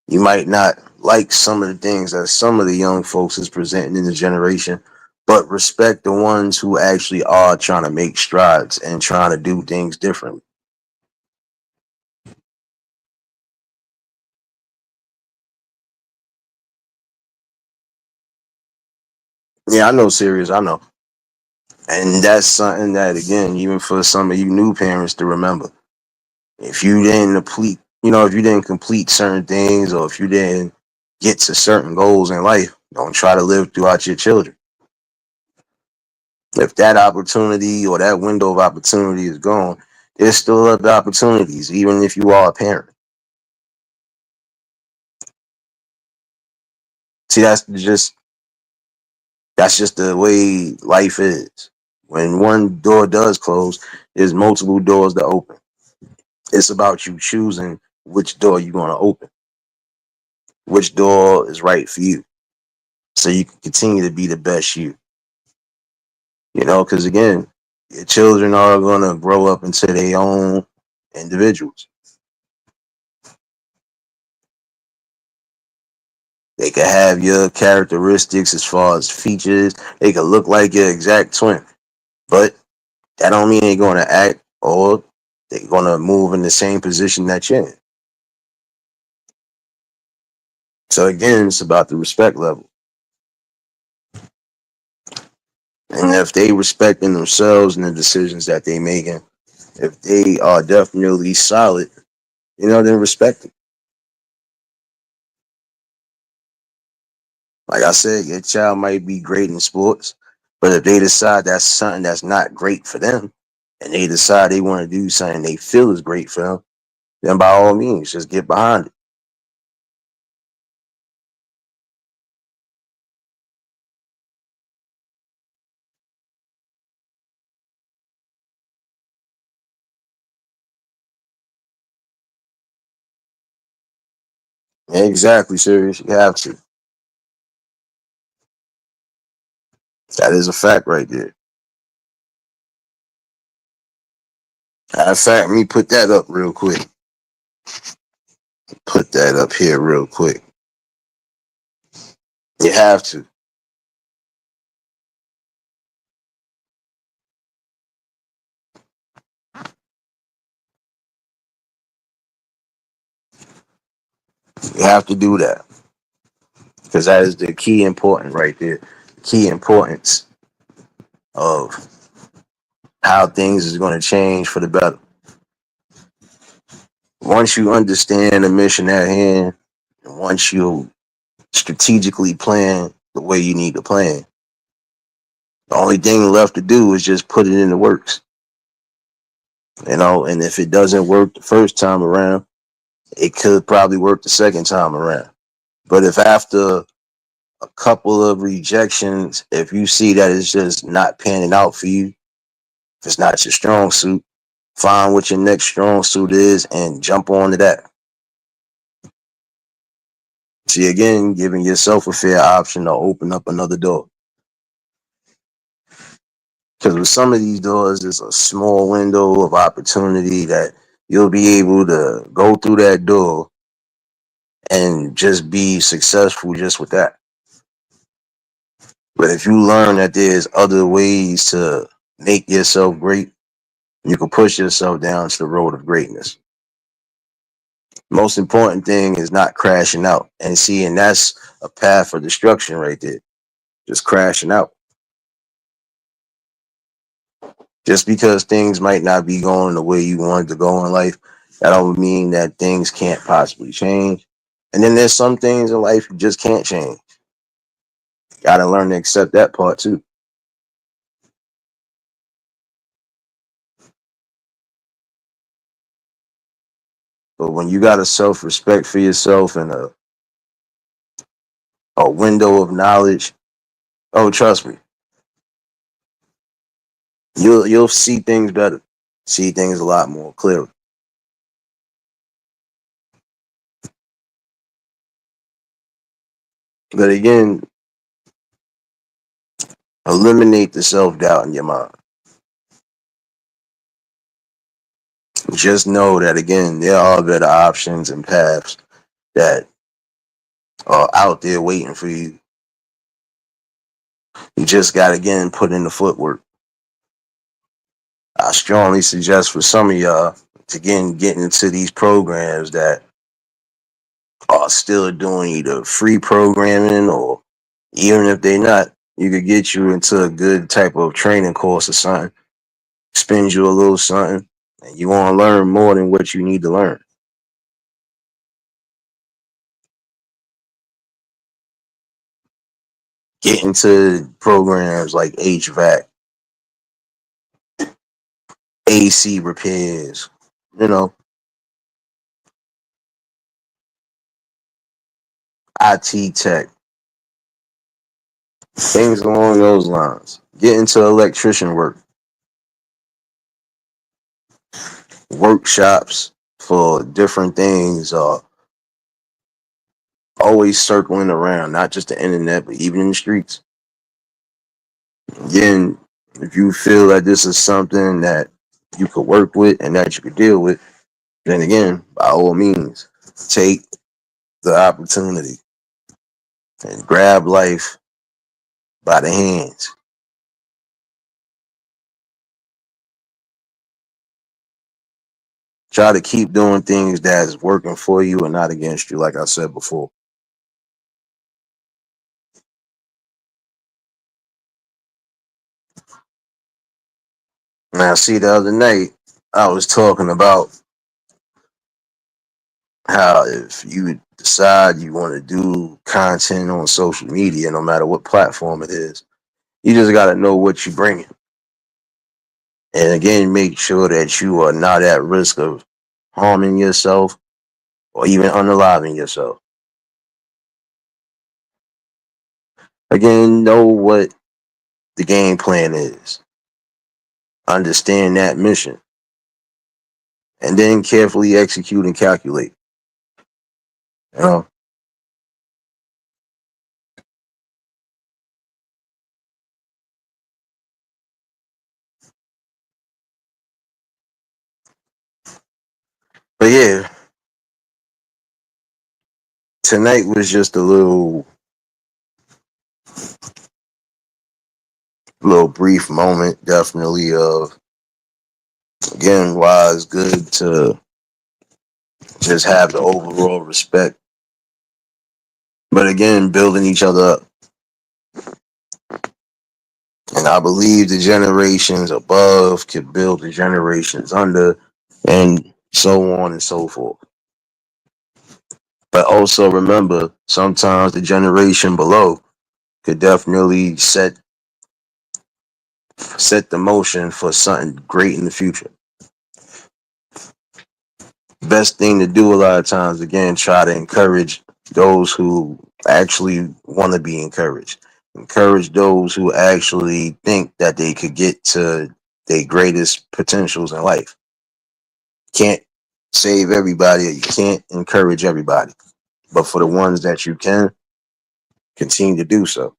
you might not like some of the things that some of the young folks is presenting in the generation, but respect the ones who actually are trying to make strides and trying to do things differently. Yeah, I know, serious. I know. And that's something that, again, even for some of you new parents to remember. If you didn't if you didn't complete certain things or if you didn't get to certain goals in life, Don't try to live throughout your children. If that opportunity or that window of opportunity is gone, there's still other opportunities, even if you are a parent. See, that's just the way life is. When one door does close, there's multiple doors to open. It's about you choosing which door you're going to open, which door is right for you, so you can continue to be the best you. Because again, your children are going to grow up into their own individuals. They could have your characteristics as far as features. They could look like your exact twin, but that don't mean they're going to act or they're going to move in the same position that you're in. So again, it's about the respect level. And if they respecting themselves and the decisions that they making, if they are definitely solid, then respect it. Like I said, your child might be great in sports, but if they decide that's something that's not great for them, and they decide they want to do something they feel is great for them, then by all means, just get behind it. Exactly, serious. You have to. That is a fact right there. Matter of fact, let me put that up real quick. Put that up here real quick. You have to. You have to do that because that is the key important right there. Key importance of how things is going to change for the better. Once you understand the mission at hand, and once you strategically plan the way you need to plan, the only thing left to do is just put it in the works. And if it doesn't work the first time around, it could probably work the second time around. But if after a couple of rejections, if you see that it's just not panning out for you, if it's not your strong suit, find what your next strong suit is and jump onto that. See, again, giving yourself a fair option to open up another door. Because with some of these doors, it's a small window of opportunity that you'll be able to go through that door and just be successful just with that. But if you learn that there's other ways to make yourself great, you can push yourself down to the road of greatness. Most important thing is not crashing out. And that's a path for destruction right there. Just crashing out. Just because things might not be going the way you wanted to go in life, that don't mean that things can't possibly change. And then there's some things in life you just can't change. You gotta learn to accept that part too. But when you got a self-respect for yourself and a window of knowledge, oh trust me, you'll see things better. See things a lot more clearly. But again, eliminate the self-doubt in your mind. Just know that again, there are better options and paths that are out there waiting for you. You just got to again put in the footwork. I strongly suggest for some of y'all to get into these programs that are still doing either free programming or even if they're not, you could get you into a good type of training course or something, spend you a little something, and you want to learn more than what you need to learn. Get into programs like HVAC, AC repairs, you know, IT tech, things along those lines. Get into electrician work, workshops for different things, always circling around, not just the internet, but even in the streets. Again, if you feel that this is something that you could work with and that you could deal with, then again, by all means, take the opportunity and grab life by the hands. Try to keep doing things that's working for you and not against you, like I said before. Now, see, the other night, I was talking about how if you decide you want to do content on social media, no matter what platform it is, you just got to know what you're bringing. And again, make sure that you are not at risk of harming yourself or even unaliving yourself. Again, know what the game plan is, understand that mission, and then carefully execute and calculate. You know, but yeah, tonight was just a little brief moment, definitely of again why it's good to just have the overall respect. But again, building each other up. And I believe the generations above could build the generations under, and so on and so forth. But also remember, sometimes the generation below could definitely set the motion for something great in the future. Best thing to do a lot of times, again, try to encourage those who actually want to be encouraged. Encourage those who actually think that they could get to their greatest potentials in life. Can't save everybody, you can't encourage everybody. But for the ones that you can, continue to do so.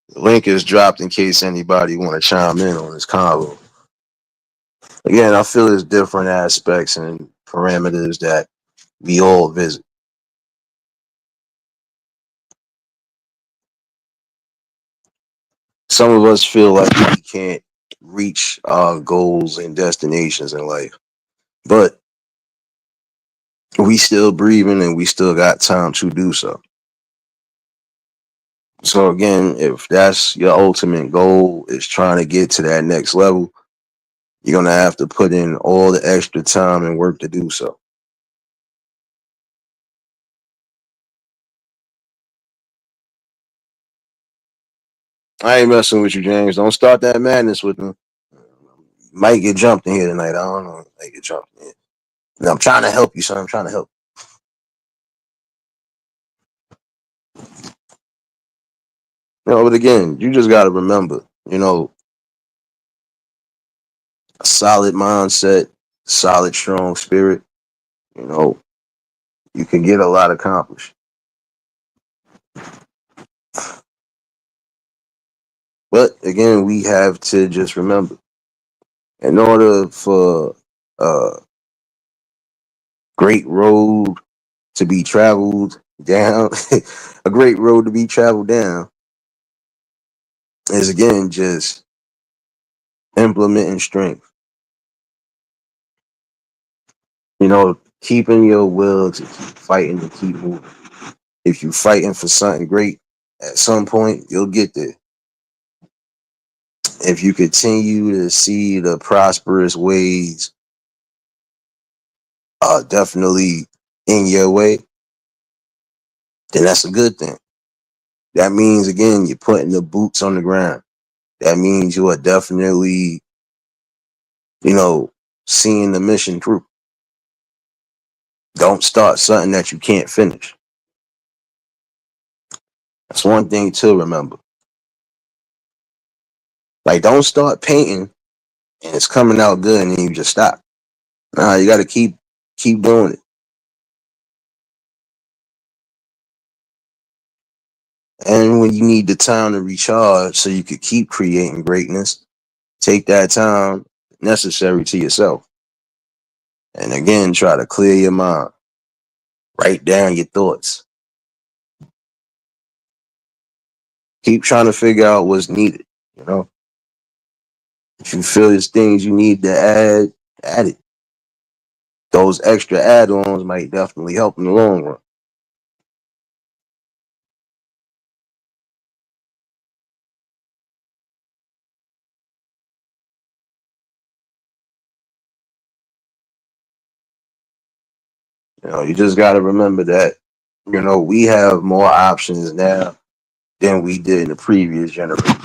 The link is dropped in case anybody want to chime in on this convo. Again, I feel there's different aspects and parameters that we all visit. Some of us feel like we can't reach our goals and destinations in life, but we still breathing and we still got time to do so. So again, if that's your ultimate goal is trying to get to that next level, you're gonna have to put in all the extra time and work to do so. I ain't messing with you, James. Don't start that madness with me. Might get jumped in here tonight. I don't know. Might get jumped in here. And I'm trying to help you, son. I'm trying to help. But again, you just gotta remember, a solid mindset, solid, strong spirit, you know, you can get a lot accomplished. But again, we have to just remember, in order for a great road to be traveled down, a great road to be traveled down is again just implementing strength. Keeping your will to keep fighting and keep moving. If you're fighting for something great, at some point you'll get there. If you continue to see the prosperous ways definitely in your way, then that's a good thing. That means again you're putting the boots on the ground. That means you are definitely, you know, seeing the mission through. Don't start something that you can't finish. That's one thing to remember. Like, don't start painting and it's coming out good and then you just stop. Nah, you got to keep doing it. And when you need the time to recharge so you could keep creating greatness, take that time necessary to yourself. And again, try to clear your mind. Write down your thoughts. Keep trying to figure out what's needed. You know, if you feel there's things you need to add it. Those extra add-ons might definitely help in the long run. You know, you just got to remember that, you know, we have more options now than we did in the previous generation.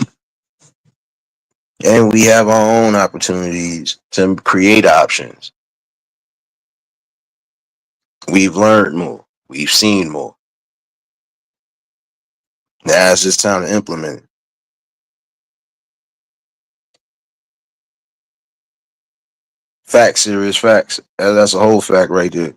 And we have our own opportunities to create options. We've learned more. We've seen more. Now it's just time to implement it. Facts, serious facts. That's a whole fact right there.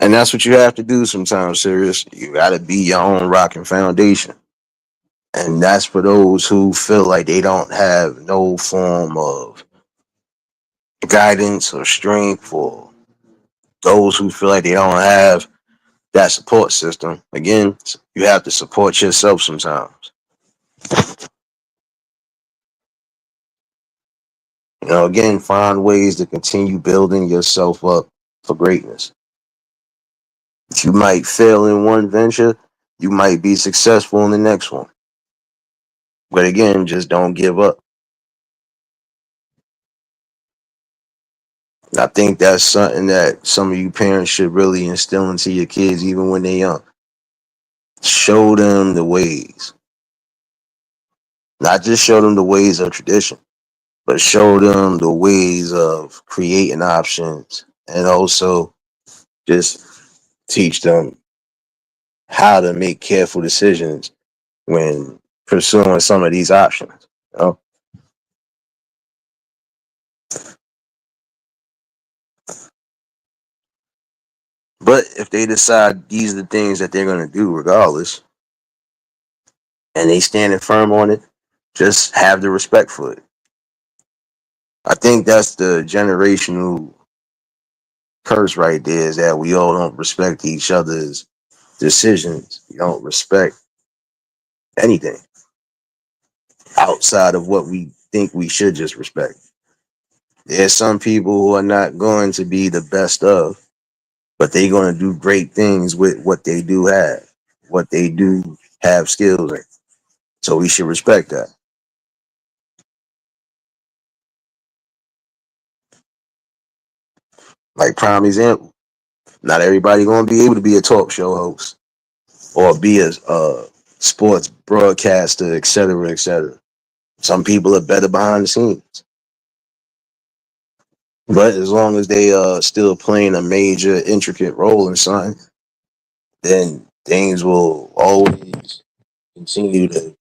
And that's what you have to do sometimes, serious. You got to be your own rocking foundation. And that's for those who feel like they don't have no form of guidance or strength, or those who feel like they don't have that support system. Again, you have to support yourself sometimes. You know, again, find ways to continue building yourself up for greatness. You might fail in one venture, you might be successful in the next one. But again, just don't give up. I think that's something that some of you parents should really instill into your kids even when they're young. Show them the ways. Not just show them the ways of tradition, but show them the ways of creating options, and also just teach them how to make careful decisions when pursuing some of these options. You know? But if they decide these are the things that they're going to do regardless, and they standing firm on it, just have the respect for it. I think that's the generational curse right there, is that we all don't respect each other's decisions. We don't respect anything outside of what we think we should just respect. There's some people who are not going to be the best of, but they're going to do great things with what they do have, what they do have skills in. So we should respect that. Like prime example, not everybody going to be able to be a talk show host or be a sports broadcaster, et cetera, et cetera. Some people are better behind the scenes, but as long as they are still playing a major, intricate role in something, then things will always continue to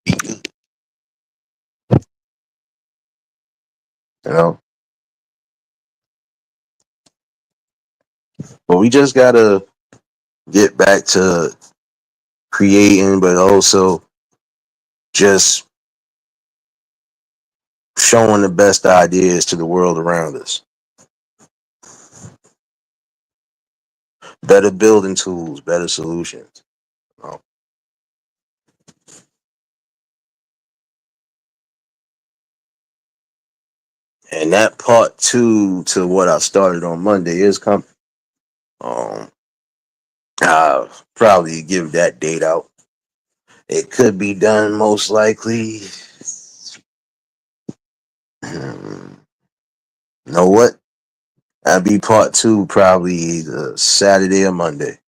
be good. You know, but we just gotta get back to creating, but also just showing the best ideas to the world around us. better building tools, better solutions. You know? And that part two to what I started on Monday is coming. Um, I'll probably give that date out. It could be done most likely. You know what? That'd be part two, probably either Saturday or Monday.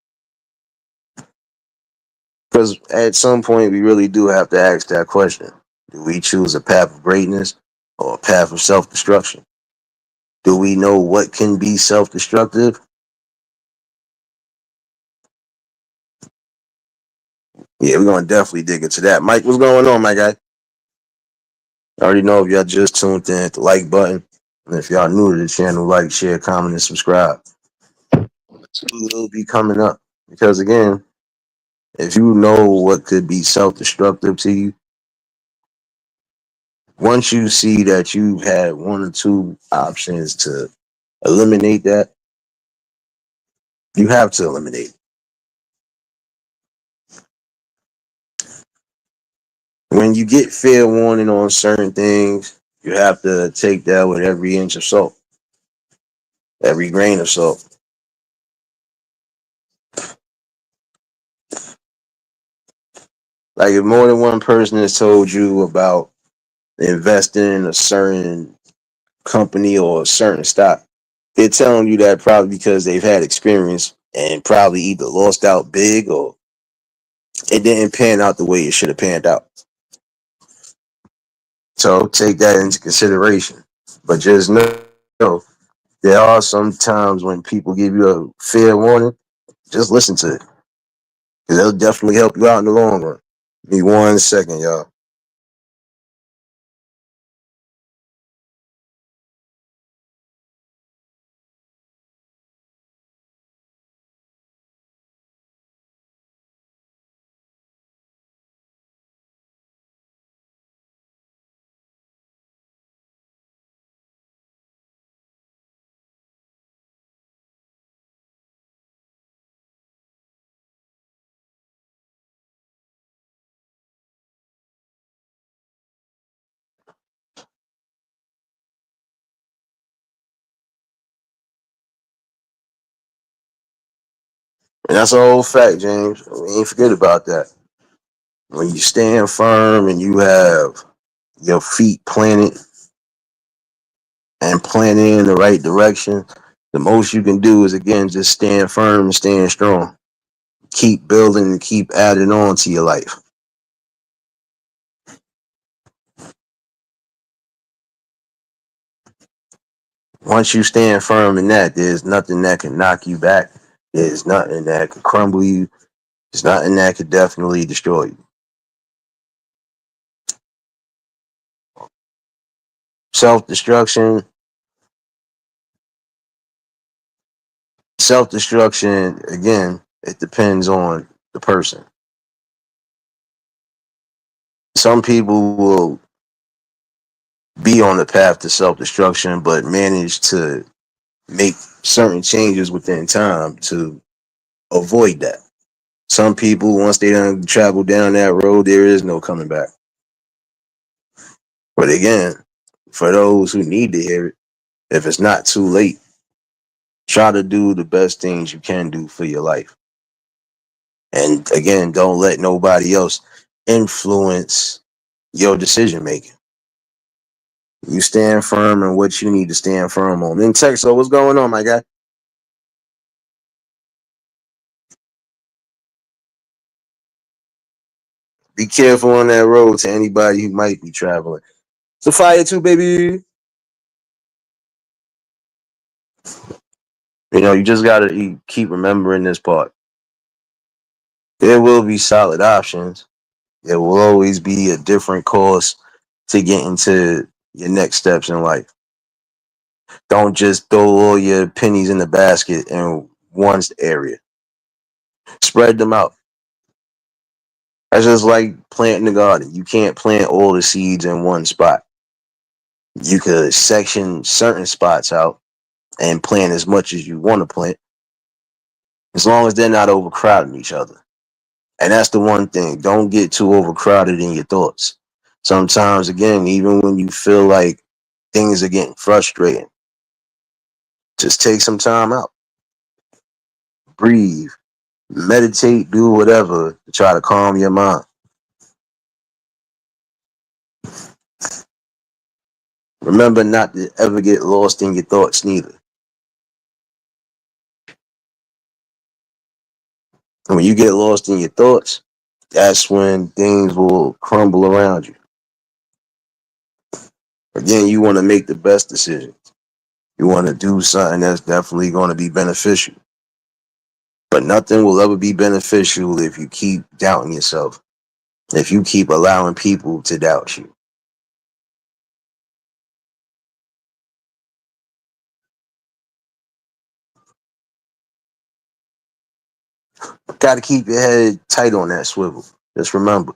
Because at some point, we really do have to ask that question. Do we choose a path of greatness or a path of self destruction? Do we know what can be self destructive? Yeah, we're going to definitely dig into that. Mike, what's going on, my guy? I already know if y'all just tuned in, hit the like button. And if y'all new to the channel, like, share, comment, and subscribe. It'll be coming up. Because again, if you know what could be self destructive to you, once you see that you had one or two options to eliminate that, you have to eliminate it. When you get fair warning on certain things, you have to take that with every inch of salt, every grain of salt. Like if more than one person has told you about investing in a certain company or a certain stock, they're telling you that probably because they've had experience and probably either lost out big or it didn't pan out the way it should have panned out. So take that into consideration. But just know there are some times when people give you a fair warning, just listen to it. Because it'll definitely help you out in the long run. Give me 1 second, y'all. And that's a whole fact, James. We ain't forget about that. When you stand firm and you have your feet planted and planted in the right direction, the most you can do is again just stand firm and stand strong. Keep building and keep adding on to your life. Once you stand firm in that, there's nothing that can knock you back. There's nothing that can crumble you. There's nothing that could definitely destroy you. Self destruction, self destruction, again, it depends on the person. Some people will be on the path to self destruction, but manage to make certain changes within time to avoid that. Some people, once they done travel down that road, there is no coming back. But again, for those who need to hear it, if it's not too late, try to do the best things you can do for your life. And again, don't let nobody else influence your decision making. You stand firm in what you need to stand firm on. In Texas, what's going on, my guy? Be careful on that road to anybody who might be traveling. It's a fire too, baby. You know, you just gotta keep remembering this part. There will be solid options. There will always be a different course to get into your next steps in life. Don't just throw all your pennies in the basket in one area. Spread them out. That's just like planting a garden. You can't plant all the seeds in one spot. You could section certain spots out and plant as much as you want to plant. as long as they're not overcrowding each other. And that's the one thing. Don't get too overcrowded in your thoughts. Sometimes, again, even when you feel like things are getting frustrating, just take some time out, breathe, meditate, do whatever to try to calm your mind. Remember not to ever get lost in your thoughts, neither. And when you get lost in your thoughts, that's when things will crumble around you. Again, you want to make the best decisions. You want to do something that's definitely going to be beneficial. But nothing will ever be beneficial if you keep doubting yourself, if you keep allowing people to doubt you. Got to keep your head tight on that swivel. Just remember,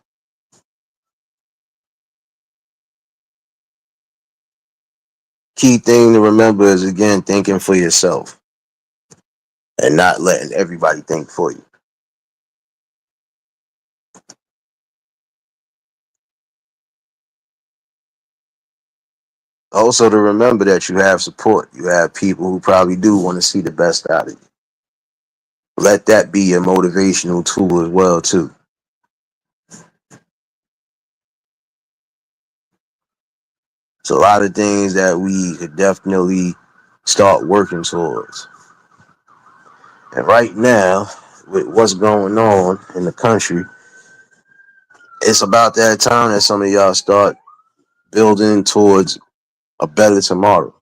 key thing to remember is, again, thinking for yourself and not letting everybody think for you. Also, to remember that you have support. You have people who probably do want to see the best out of you. Let that be a motivational tool as well, too. It's a lot of things that we could definitely start working towards. And right now, with what's going on in the country, it's about that time that some of y'all start building towards a better tomorrow,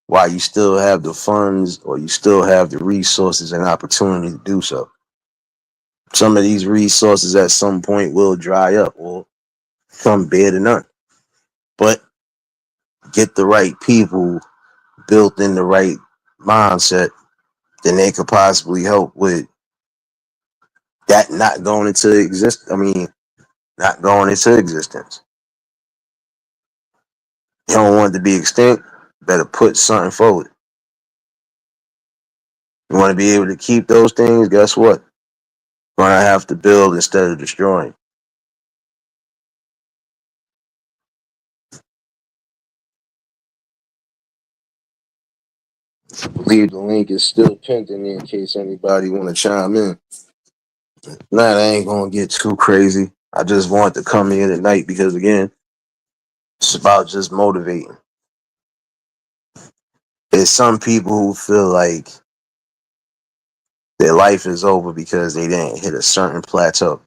while you still have the funds or you still have the resources and opportunity to do so. Some of these resources at some point will dry up or come bare to none. But get the right people built in the right mindset, then they could possibly help with that not going into not going into existence. You don't want it to be extinct, better put something forward. You want to be able to keep those things, guess what? You're going to have to build instead of destroying. I believe the link is still pinned in case anybody want to chime in. Nah, I ain't going to get too crazy. I just want to come in tonight because, again, it's about just motivating. There's some people who feel like their life is over because they didn't hit a certain plateau.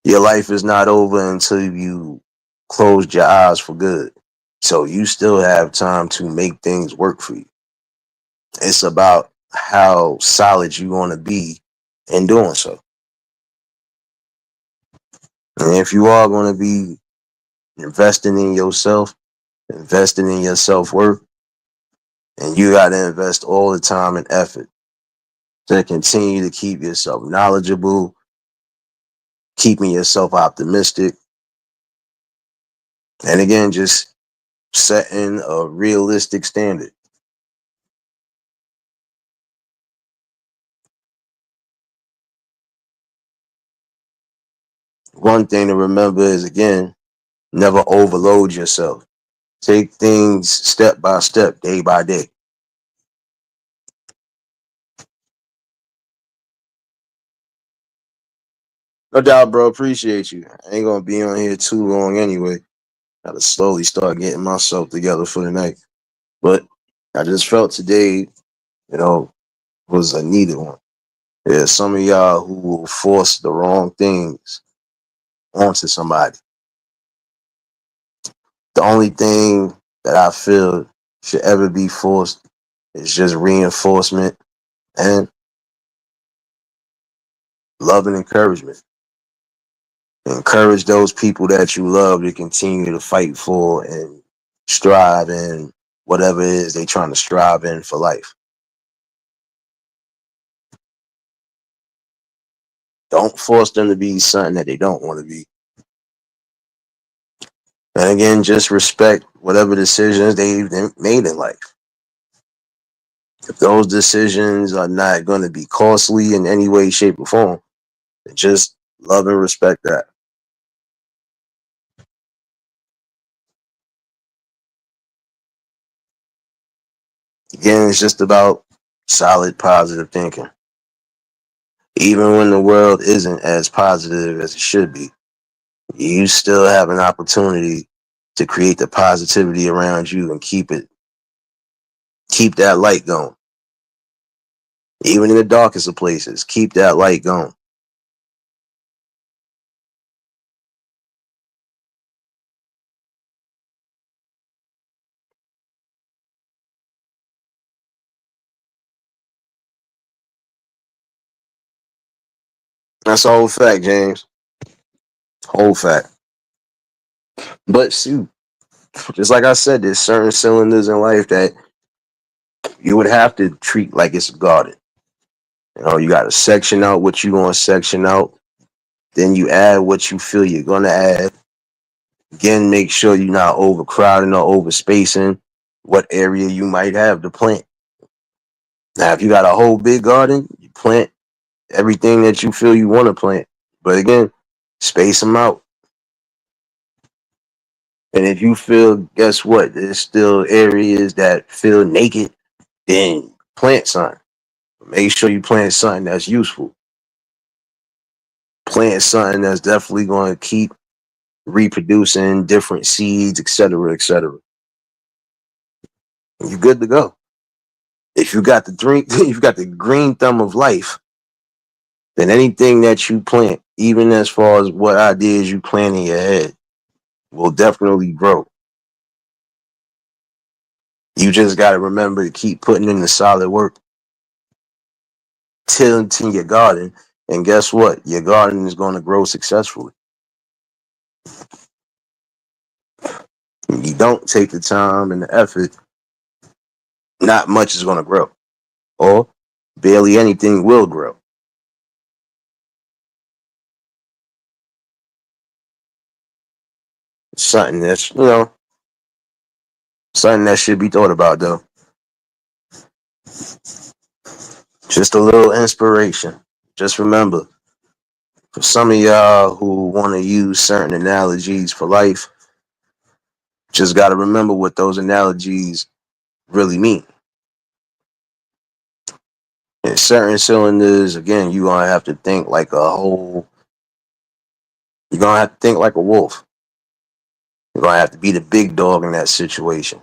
Your life is not over until you closed your eyes for good. So you still have time to make things work for you. It's about how solid you want to be in doing so. And if you are going to be investing in yourself, investing in your self-worth, and you got to invest all the time and effort to continue to keep yourself knowledgeable, keeping yourself optimistic, and again, just setting a realistic standard. One thing to remember is, again, never overload yourself. Take things step by step, day by day. No doubt, bro. Appreciate you. I ain't gonna be on here too long anyway. Gotta slowly start getting myself together for the night. But I just felt today, was a needed one. There's some of y'all who will force the wrong things onto somebody. The only thing that I feel should ever be forced is just reinforcement and love and encouragement. Encourage those people that you love to continue to fight for and strive in whatever it is they trying to strive in for life. Don't force them to be something that they don't want to be. And again, just respect whatever decisions they've made in life. If those decisions are not going to be costly in any way, shape, or form, then just love and respect that. Again, it's just about solid, positive thinking. Even when the world isn't as positive as it should be, you still have an opportunity to create the positivity around you and keep that light going. Even in the darkest of places, keep that light going. That's a whole fact, James. Whole fact. But shoot, just like I said, there's certain cylinders in life that you would have to treat like it's a garden. You got to section out what you want to section out. Then you add what you feel you're going to add. Again, make sure you're not overcrowding or overspacing what area you might have to plant. Now, if you got a whole big garden, you plant everything that you feel you want to plant. But again, space them out. And if you feel, guess what? There's still areas that feel naked, then plant something. Make sure you plant something that's useful. Plant something that's definitely going to keep reproducing different seeds, etc., etc. You're good to go. If you got the drink, if you got the green thumb of life, then anything that you plant, even as far as what ideas you plant in your head, will definitely grow. You just got to remember to keep putting in the solid work, tilting your garden, and guess what? Your garden is going to grow successfully. When you don't take the time and the effort, not much is going to grow, or barely anything will grow. Something that's something that should be thought about though. Just a little inspiration. Just remember, for some of y'all who want to use certain analogies for life, just got to remember what those analogies really mean. In certain cylinders, again, you're going to have to think like you're going to have to think like a wolf. You're going to have to be the big dog in that situation.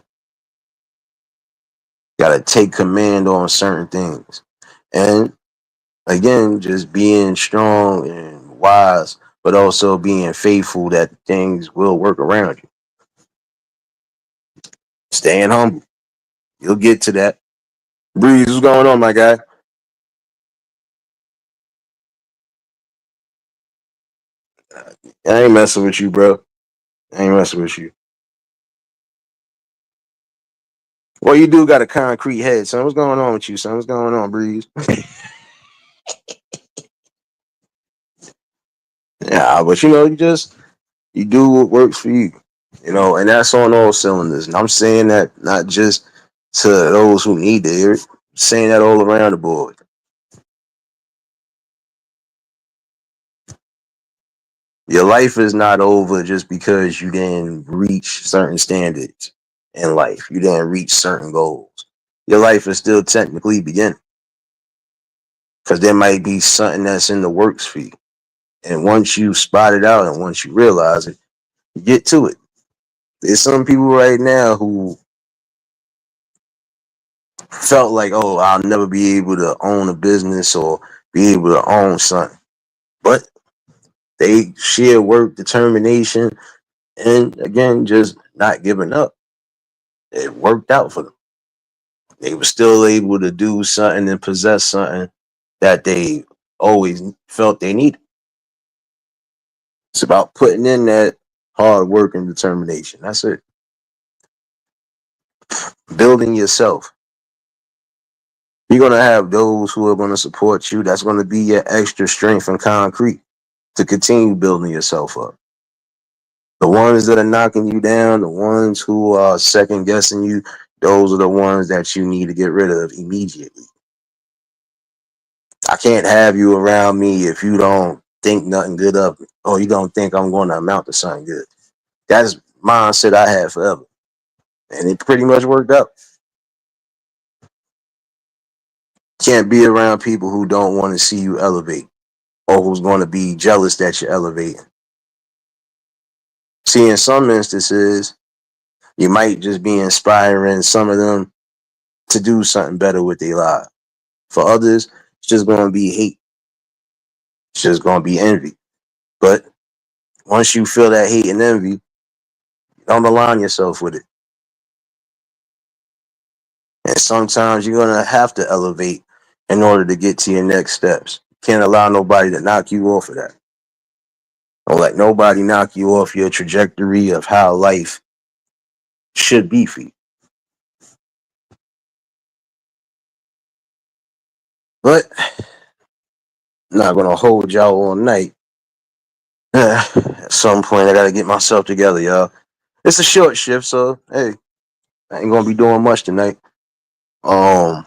Got to take command on certain things. And again, just being strong and wise, but also being faithful that things will work around you. Staying humble. You'll get to that. Breeze, what's going on, my guy? I ain't messing with you, bro. I ain't messing with you. Well, you do got a concrete head, son. What's going on with you, son? What's going on, Breeze? Yeah, but you do what works for you. And that's on all cylinders. And I'm saying that not just to those who need to hear it, I'm saying that all around the board. Your life is not over just because you didn't reach certain standards in life. You didn't reach certain goals. Your life is still technically beginning because there might be something that's in the works for you. And once you spot it out and once you realize it, you get to it. There's some people right now who felt like, oh, I'll never be able to own a business or be able to own something. But they share work, determination, and again, just not giving up. It worked out for them. They were still able to do something and possess something that they always felt they needed. It's about putting in that hard work and determination. That's it. Building yourself. You're going to have those who are going to support you. That's going to be your extra strength and concrete to continue building yourself up. The ones that are knocking you down, the ones who are second guessing you, those are the ones that you need to get rid of immediately. I can't have you around me if you don't think nothing good of me, or you don't think I'm going to amount to something good. That's mindset I had forever, and it pretty much worked out. Can't be around people who don't want to see you elevate, or who's going to be jealous that you're elevating. See, in some instances, you might just be inspiring some of them to do something better with their lives. For others, it's just going to be hate. It's just going to be envy. But once you feel that hate and envy, don't align yourself with it. And sometimes you're going to have to elevate in order to get to your next steps. Can't allow nobody to knock you off of that. Don't let nobody knock you off your trajectory of how life should be for you. But I'm not going to hold y'all all night. At some point, I got to get myself together, y'all. It's a short shift, so hey, I ain't going to be doing much tonight. I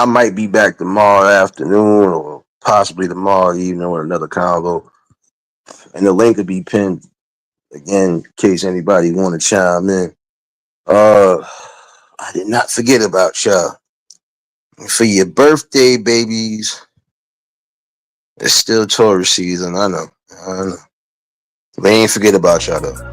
might be back tomorrow afternoon or possibly tomorrow evening with another convo. And the link will be pinned again in case anybody want to chime in. I did not forget about y'all. For your birthday, babies, it's still Taurus season. I know. We ain't forget about y'all though.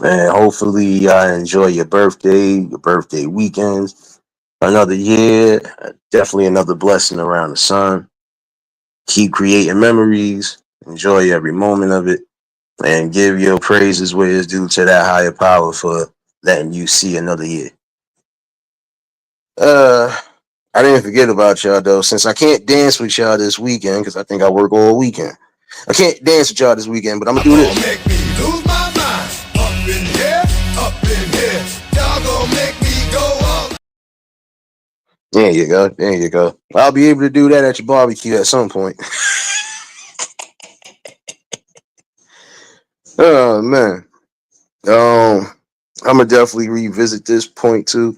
Man, hopefully y'all enjoy your birthday weekends. Another year, definitely another blessing around the sun. Keep creating memories, enjoy every moment of it, and give your praises where it's due to that higher power for letting you see another year. I didn't forget about y'all though, since I can't dance with y'all this weekend because I think I work all weekend. I can't dance with y'all this weekend, but I'm gonna do this. Make me lose my mind. Up in here, up in here. Y'all gonna make me go up. There you go. There you go. I'll be able to do that at your barbecue at some point. Oh man. I'm gonna definitely revisit this point too.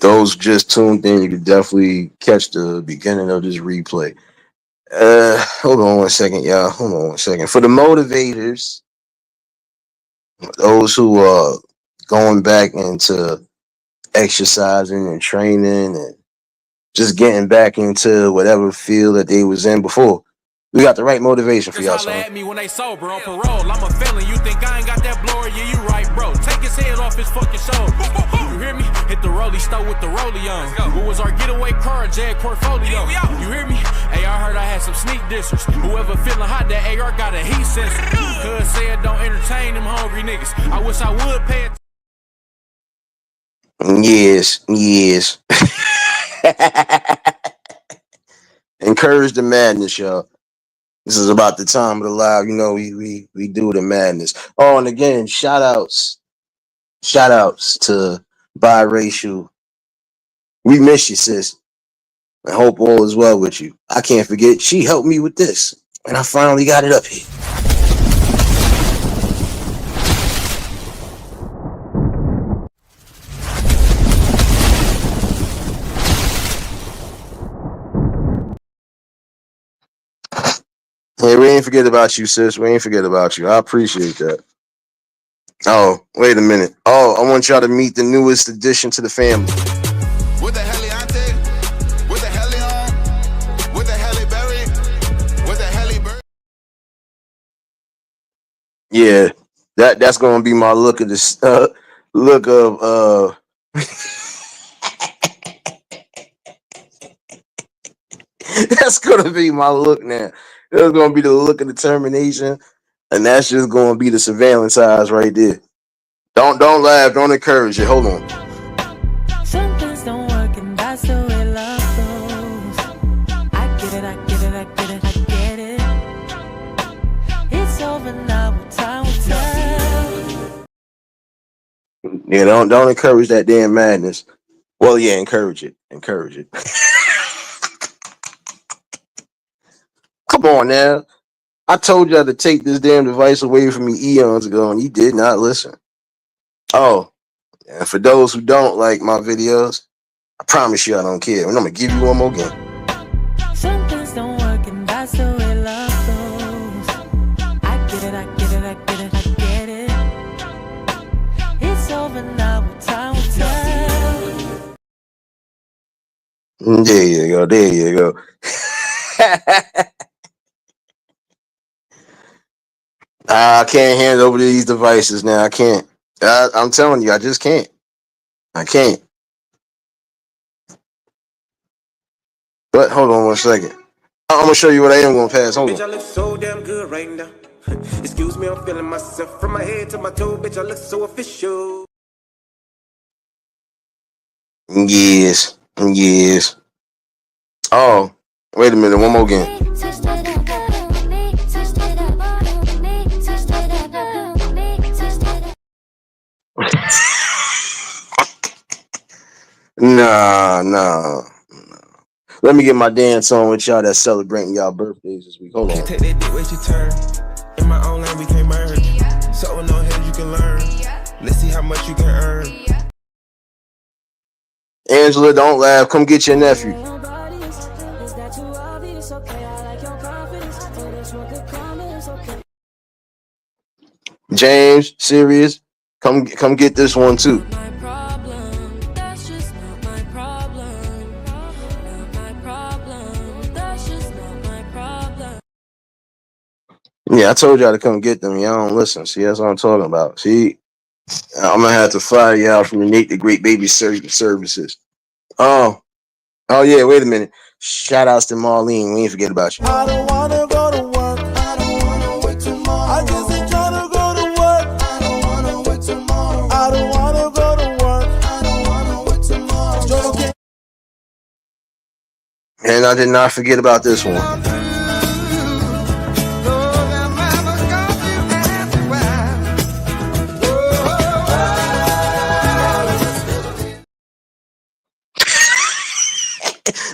Those just tuned in, you can definitely catch the beginning of this replay. Hold on one second, y'all. Hold on one second. For the motivators, those who are going back into exercising and training and just getting back into whatever field that they was in before, we got the right motivation for y'all, son. At me when they sober on parole. I'm a felon. You think I ain't got that blower? Yeah, you right, bro. Take his head off his fucking shoulder. You hear me? Hit the rollie stove with the rollie on. What was our getaway car? Jag portfolio. You hear me? Hey, I heard I had some sneak dissers. Whoever feeling hot, that AR got a heat sensor. Cuz said don't entertain them hungry niggas. I wish I would pay it. Yes. Encourage the madness, y'all. This is about the time of the live. You know, we do the madness. Oh, and again, shout outs to biracial. We miss you, sis. I hope all is well with you. I can't forget, she helped me with this, and I finally got it up here. Hey, we ain't forget about you, sis. We ain't forget about you. I appreciate that. Oh, wait a minute. Oh, I want y'all to meet the newest addition to the family. What the hell Ante? What the hell on? What the hell Berry? What the hell Berry? Yeah, that's gonna be my look of this look of that's gonna be my look now. That's gonna be the look of determination, and that's just gonna be the surveillance eyes right there. Don't laugh, don't encourage it. Hold on. Some things don't work, and that's the way love goes. I get it. It's over now, time will tell. Yeah, don't encourage that damn madness. Well, yeah, encourage it. Encourage it. Come on now. I told y'all to take this damn device away from me eons ago, and you did not listen. Oh, and for those who don't like my videos, I promise you I don't care. And I'm gonna give you one more game. Some things don't work, and that's the way love goes. I get it, I get it, I get it, I get it. It's over now, what time will tell. There you go. There you go. I can't hand over these devices now. I can't. I'm telling you, I just can't. I can't. But hold on one second. I'm gonna show you what I am gonna pass. Hold Bitch, I on. look so damn good right now. Excuse me, I'm feeling myself from my head to my toe. Bitch, I look so official. Yes. Yes. Oh, wait a minute. One more game. Nah. Let me get my dance on with y'all that's celebrating y'all birthdays this week. Hold on. Can't take that dick, wait your turn. In my own lane, we can't merge. So with no head, you can learn. Let's see how much you can earn. Angela, don't laugh. Come get your nephew. James, serious. Come get this one too. Yeah, I told y'all to come get them. Y'all don't listen. See, that's what I'm talking about. See, I'm gonna have to fire y'all from the Nate the Great Baby Services. Oh yeah. Wait a minute. Shout outs to Marlene. We ain't forget about you. I don't wanna go to work. I don't wanna wait tomorrow. I just ain't tryna go to work. I don't wanna wait tomorrow. I don't wanna go to work. I don't wanna wait tomorrow. And I did not forget about this one.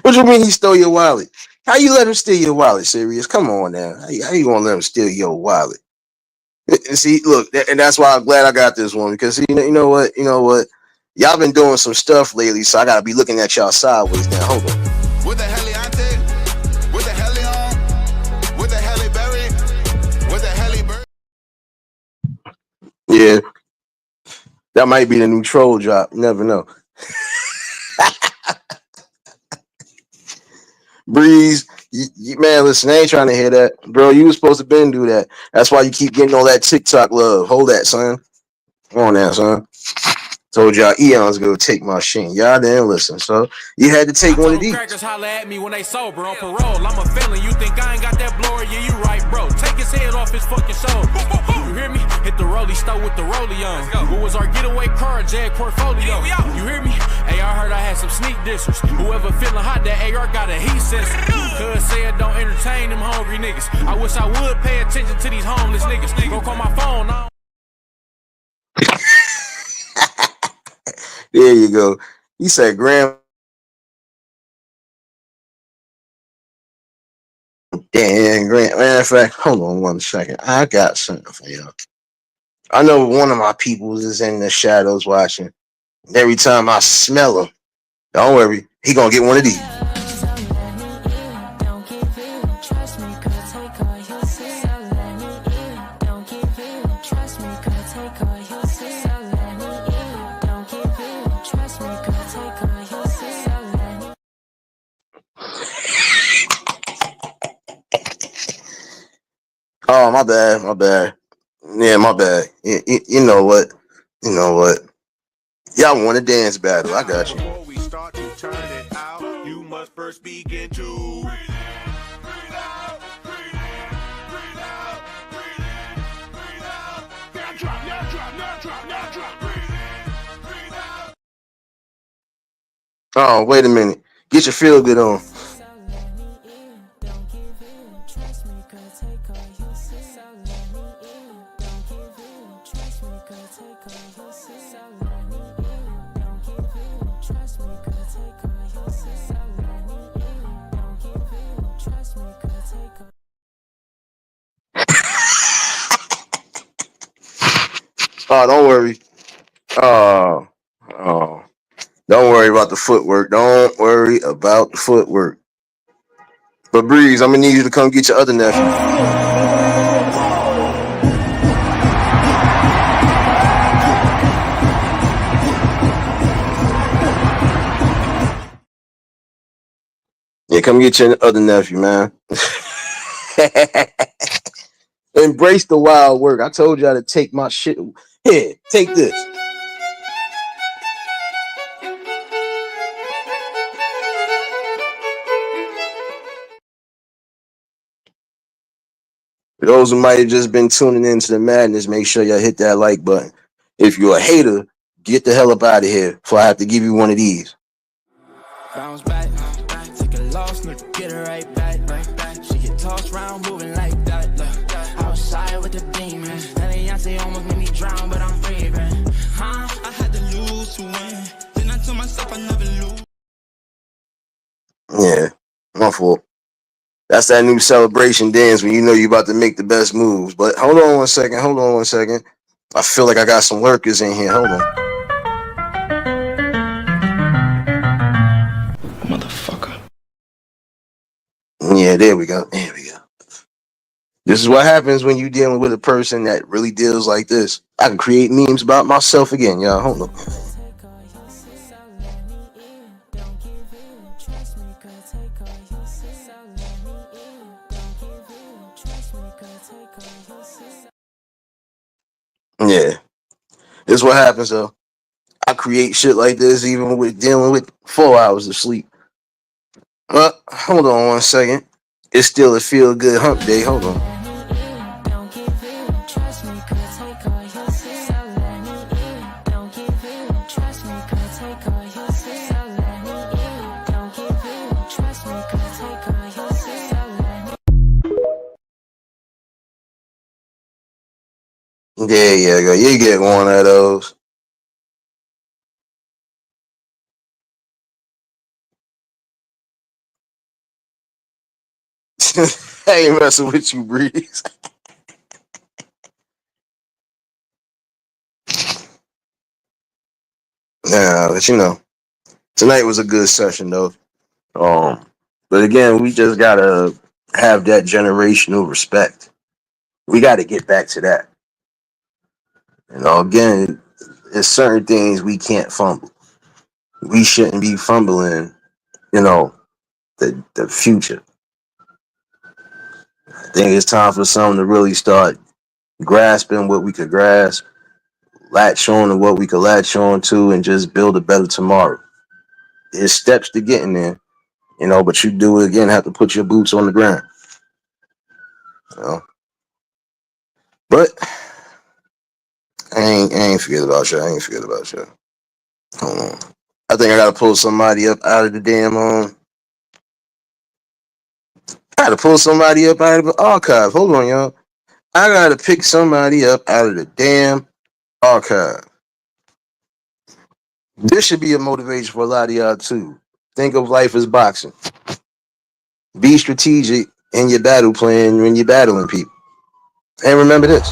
What you mean he stole your wallet? How you let him steal your wallet, Serious? Come on now. How you gonna let him steal your wallet? And see, look, and that's why I'm glad I got this one because you know what? Y'all been doing some stuff lately, so I gotta be looking at y'all sideways now. Hold on. With the Heliante, with the Heli on, with the Heli Berry, with the Heli Bird. Yeah, that might be the new troll drop. You never know. Breeze, man, listen, I ain't trying to hear that. Bro, you was supposed to been do that. That's why you keep getting all that TikTok love. Hold that, son. Come on now, son. Told y'all eons ago to take my shit. Y'all didn't listen, so you had to take one of these. Crackers holler at me when they sober on parole. I'm a felon. You think I ain't got that blower? Yeah, you right, bro. Take his head off his fucking shoulder. You hear me? Hit the rollie stove with the rollie on. What was our getaway car? Jag portfolio. You hear me? Hey, I heard I had some sneak dissers. Whoever feeling hot, that AR got a heat sensor. Cuz said don't entertain them hungry niggas. I wish I would pay attention to these homeless niggas. Go call my phone now. There you go. He said, "Graham." Damn, Graham. Matter of fact, hold on one second. I got something for y'all. I know one of my peoples is in the shadows watching. Every time I smell him, don't worry, he gonna get one of these. Oh, my bad. Yeah, my bad. You know what? Y'all want a dance battle? I got you. Before we start to turn it out, you must first begin to breathe in, breathe out, breathe in, breathe out, breathe in, breathe out. Now drop, now drop, now drop, now drop. Breathe in, breathe out. Oh, wait a minute. Get your feel good on. Oh, don't worry. Oh, oh, don't worry about the footwork. Don't worry about the footwork. But Breeze, I'm gonna need you to come get your other nephew. Yeah, come get your other nephew, man. Embrace the wild work. I told y'all to take my shit. Here, take this. For those who might have just been tuning into the madness, make sure y'all hit that like button. If you're a hater, get the hell up out of here before I have to give you one of these. Bounce back, take a loss, nigga, get it right back. She get tossed round, moving like that. Look, outside with the demons. Eliantte almost made me drown, but I'm breathing. I had to lose to win. Then I told myself I never lose. Yeah, my fault. That's that new celebration dance when you know you're about to make the best moves. But hold on one second. I feel like I got some lurkers in here. Hold on. Motherfucker. Yeah, there we go. This is what happens when you're dealing with a person that really deals like this. I can create memes about myself again, y'all. Hold on. Yeah, this is what happens though. I create shit like this even with dealing with 4 hours of sleep. Hold on one second. It's still a feel good hump day. Hold on. There you go. You get one of those. I ain't messing with you, Breeze. Nah, but you know, tonight was a good session though. But again, we just gotta have that generational respect. We gotta get back to that. Again, there's certain things we can't fumble. We shouldn't be fumbling, the future. I think it's time for some to really start grasping what we could grasp, latch on to what we could latch on to, and just build a better tomorrow. There's steps to getting there, but you do it again, have to put your boots on the ground. You know? But I ain't forget about you. I ain't forget about you. Hold on. I think I gotta pull somebody up out of the damn I gotta pull somebody up out of the archive. Hold on, y'all. I gotta pick somebody up out of the damn archive. This should be a motivation for a lot of y'all too. Think of life as boxing. Be strategic in your battle plan when you're battling people. And remember this.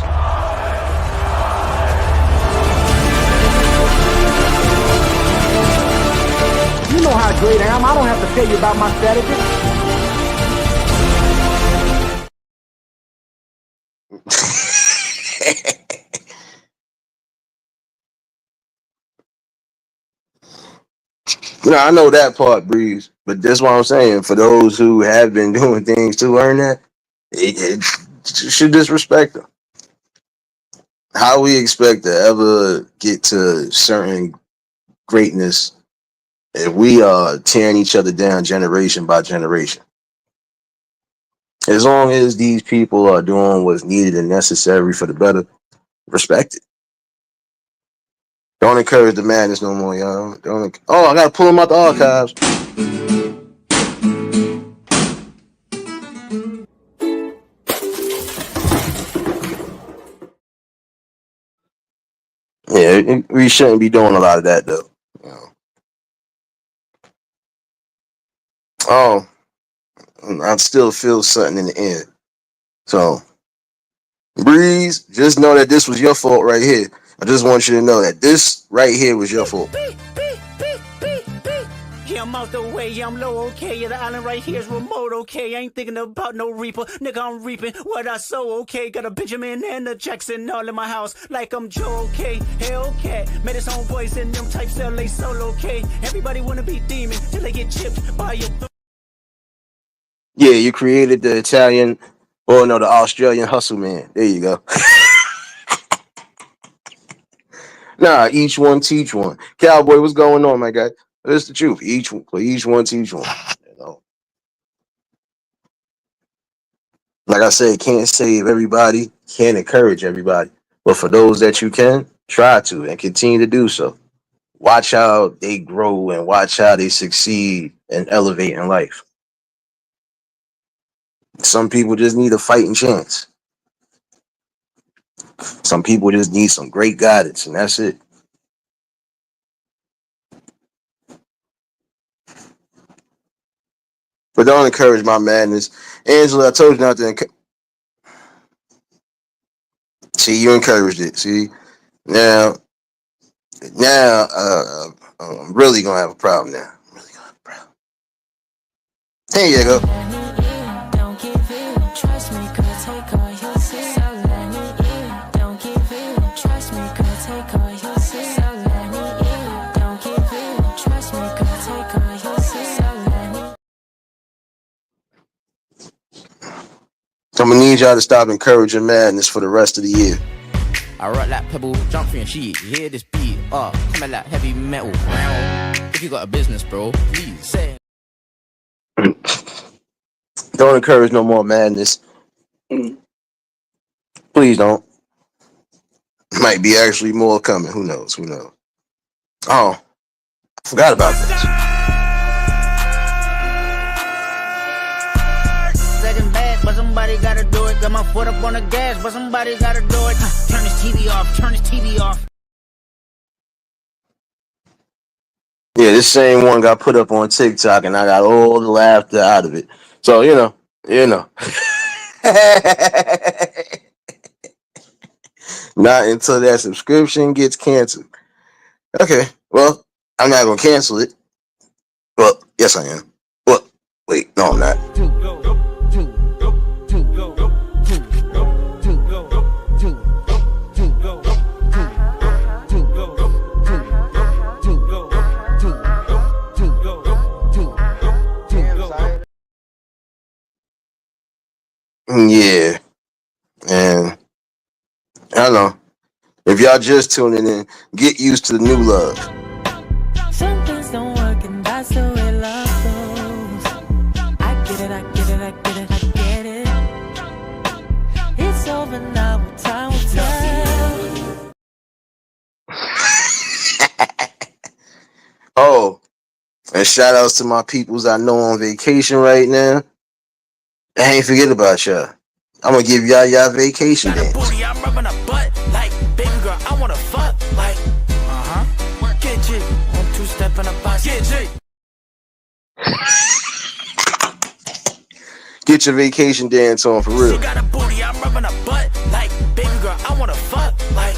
You know how great I am. I don't have to tell you about my strategy. I know that part, Breeze. But that's what I'm saying. For those who have been doing things to earn that, it should disrespect them. How we expect to ever get to certain greatness if we are tearing each other down generation by generation? As long as these people are doing what's needed and necessary for the better, respect it. Don't encourage the madness no more, y'all. I gotta pull them out the archives. Yeah, we shouldn't be doing a lot of that though. Oh, I still feel something in the air. So, Breeze, just know that this was your fault right here. I just want you to know that this right here was your fault. Yeah, I'm out the way, yeah, I'm low, okay. Yeah, the island right here is remote, okay. I ain't thinking about no reaper, nigga, I'm reaping what I sow, okay. Got a Benjamin and a Jackson all in my house, like I'm Joe, okay. Hellcat, made his own voice in them types LA solo, okay. Everybody wanna be demon till they get chipped by your. Yeah, you created the Italian, or no, the Australian hustle man. There you go. Nah, each one teach one. Cowboy, what's going on, my guy? That's the truth. Each one teach one. You know, like I said, can't save everybody, can't encourage everybody, but for those that you can, try to and continue to do so. Watch how they grow and watch how they succeed and elevate in life. Some people just need a fighting chance. Some people just need some great guidance, and that's it. But don't encourage my madness. Angela, I told you not to see, you encouraged it. See, now, I'm really gonna have a problem now. I'm really gonna have a problem. There you go. I'm gonna need y'all to stop encouraging madness for the rest of the year. I rock like pebble, jump through and sheet. You hear this beat, coming like heavy metal. If you got a business, bro, please say it. Don't encourage no more madness. Please don't. Might be actually more coming. Who knows? Who knows? Oh, I forgot about this. Second bad, but somebody gotta do it. Got my foot up on the gas, but somebody gotta do it. Turn this TV off, turn this TV off. Yeah, this same one got put up on TikTok, and I got all the laughter out of it. So you know. Not until that subscription gets canceled. Okay, well, I'm not gonna cancel it. Well, yes, I am. Well, wait, no, I'm not. Yeah, and I don't know. If y'all just tuning in, get used to the new love. Some things don't work, and that's the way love goes. I get it, I get it, I get it, I get it. It's over now, but time will tell. Oh, and shout outs to my peoples I know on vacation right now. I ain't forget about y'all. I'm gonna give y'all vacation dance. Booty, I'm rubbing a butt like, baby girl, I wanna fuck like, get G, 1 2 step in a box, get G. Get your vacation dance on for real. She got a booty, I'm rubbing a butt like, baby girl, I wanna fuck like,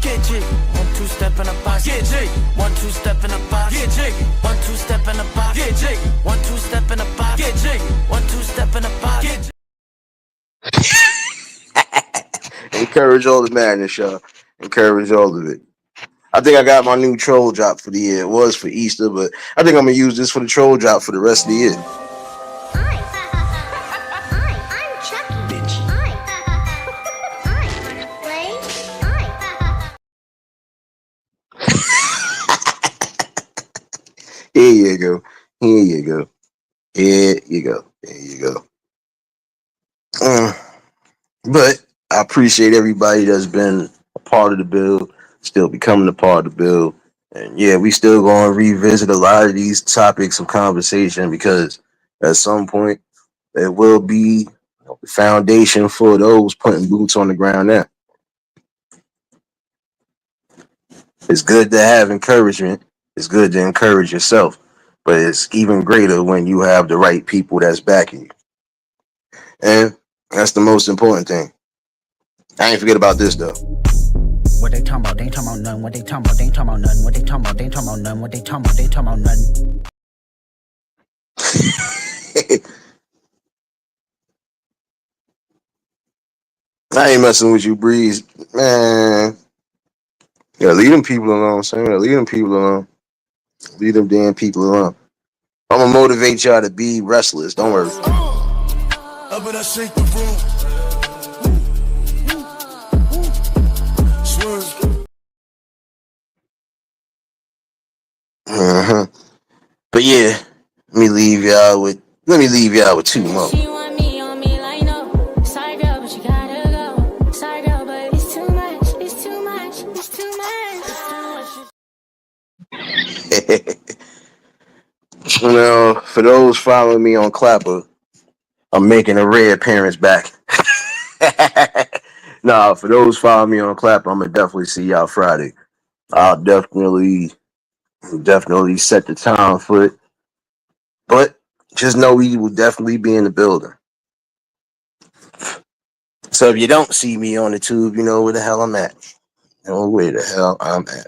get G, 1 2 step in a box, get G, 1 2 step in a box, get G, 1 2 step in a box, get G, 1 2 step in a box, get G, 1 2 step in a box, get G. Encourage all the madness, y'all. Encourage all of it. I think I got my new troll drop for the year. It was for Easter, but I think I'm gonna use this for the troll drop for the rest of the year. Here you go. Here you go. Here you go. There you go. But I appreciate everybody that's been a part of the build, still becoming a part of the build. And yeah, we still going to revisit a lot of these topics of conversation because at some point there will be the foundation for those putting boots on the ground now. It's good to have encouragement. It's good to encourage yourself, but it's even greater when you have the right people that's backing you. And that's the most important thing. I ain't forget about this though. What they talking about? They ain't talking about nothing. What they talking about? They ain't talking about nothing. What they talking about? They ain't talking about nothing. What they talking about? They ain't talking about nothing. I ain't messing with you, Breeze. Man. Yeah, leave them people alone, son. Yeah, leave them people alone. Leave them damn people alone. I'm gonna motivate y'all to be restless. Don't worry. Up and I shake the room. Swerve. Uh-huh. But yeah, let me leave y'all with two more. She want me on me like no. Sorry girl, but you gotta go. Sorry girl, but it's too much. It's too much. It's too much. You know, for those following me on Clapper, I'm making a rare appearance back. Nah, for those following me on Clapper, I'm gonna definitely see y'all Friday. I'll definitely set the time for it. But just know we will definitely be in the building. So if you don't see me on the tube, you know where the hell I'm at. You know where the hell I'm at.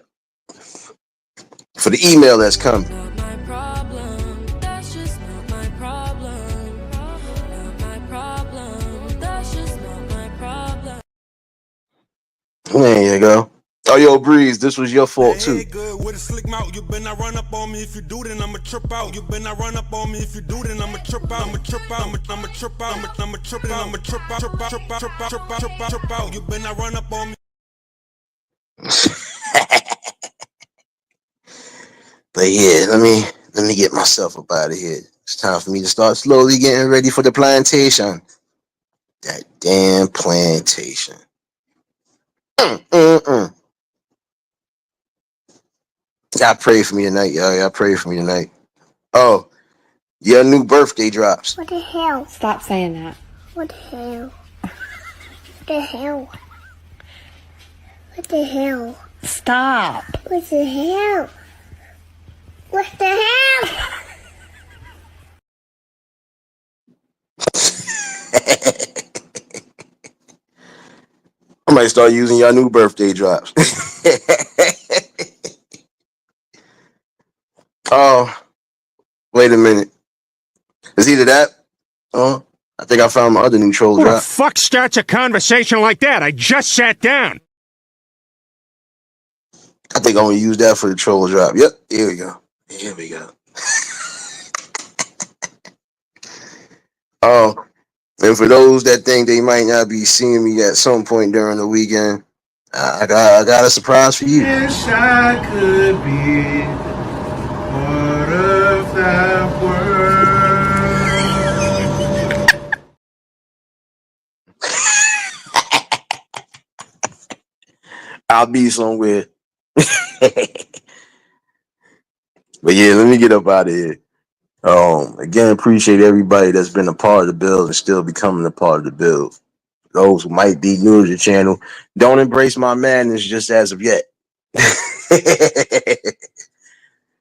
For the email that's coming. Not my problem. That's just not my problem. Not my problem. That's just not my problem. There you go. Oh, yo, Breeze, this was your fault too. Hey, good with a slick mouth. You better not run up on me. If you do, then I'ma trip out. You better not run up on me. If you do, then I'ma trip out. I'ma trip out. I'ma trip out. I'ma trip out. I'ma trip out. Trip out. Trip out. Trip out. Trip out. Trip out. Trip out. You better not run up on me. But yeah, let me get myself up out of here. It's time for me to start slowly getting ready for the plantation. That damn plantation. Y'all pray for me tonight, y'all. Y'all pray for me tonight. Oh, your new birthday drops. What the hell? Stop saying that. What the hell? What the hell? What the hell? Stop. What the hell? What the hell? I might start using y'all new birthday drops. Oh, wait a minute. It's either that. Oh, I think I found my other new troll Who the drop. fuck starts a conversation like that? I just sat down. I think I'm gonna use that for the troll drop. Yep, here we go. Here we go. Oh, and for those that think they might not be seeing me at some point during the weekend, I got a surprise for you. Wish I could be part of that world. I'll be somewhere. But yeah, let me get up out of here. Again, appreciate everybody that's been a part of the build and still becoming a part of the build. Those who might be new to the channel, don't embrace my madness just as of yet.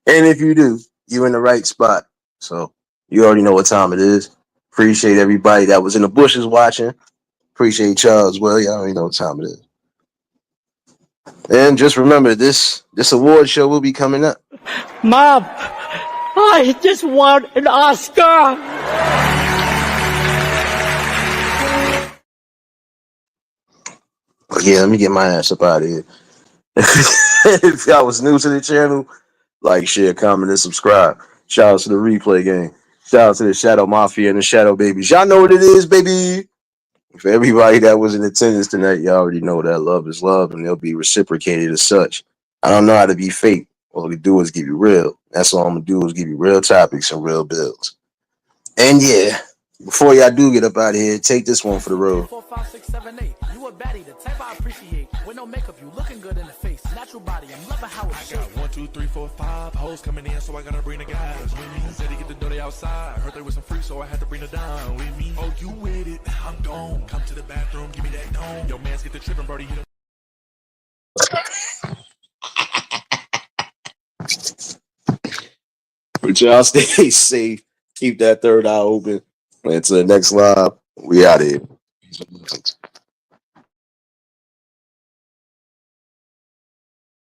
And if you do, you're in the right spot. So you already know what time it is. Appreciate everybody that was in the bushes watching. Appreciate y'all as well. Y'all already know what time it is. And just remember, this award show will be coming up. Mom, I just won an Oscar. But yeah, let me get my ass up out of here. If y'all was new to the channel, like, share, comment, and subscribe. Shout out to the replay game. Shout out to the Shadow Mafia and the Shadow Babies. Y'all know what it is, baby. For everybody that was in attendance tonight, y'all already know that love is love and they'll be reciprocated as such. I don't know how to be fake. All we do is give you real. That's all I'm going to do is give you real topics and real bills. And yeah, before y'all do get up out of here, take this one for the road. 4, 5, 6, 7, 8. You a baddie, the type I appreciate. With no makeup, you looking good in the face. Natural body, I'm loving how it's shaped. I got 1, 2, 3, 4, 5 hoes coming in, so I gotta bring the guys with me. Said he get the dirty outside. Heard there was some free, so I had to bring the down with me. Oh, you with it? I'm gone. Come to the bathroom, give me that dome. Yo, man's get the tripping, Brody. Hit him. But y'all stay safe. Keep that third eye open. Until the next live, we out of here.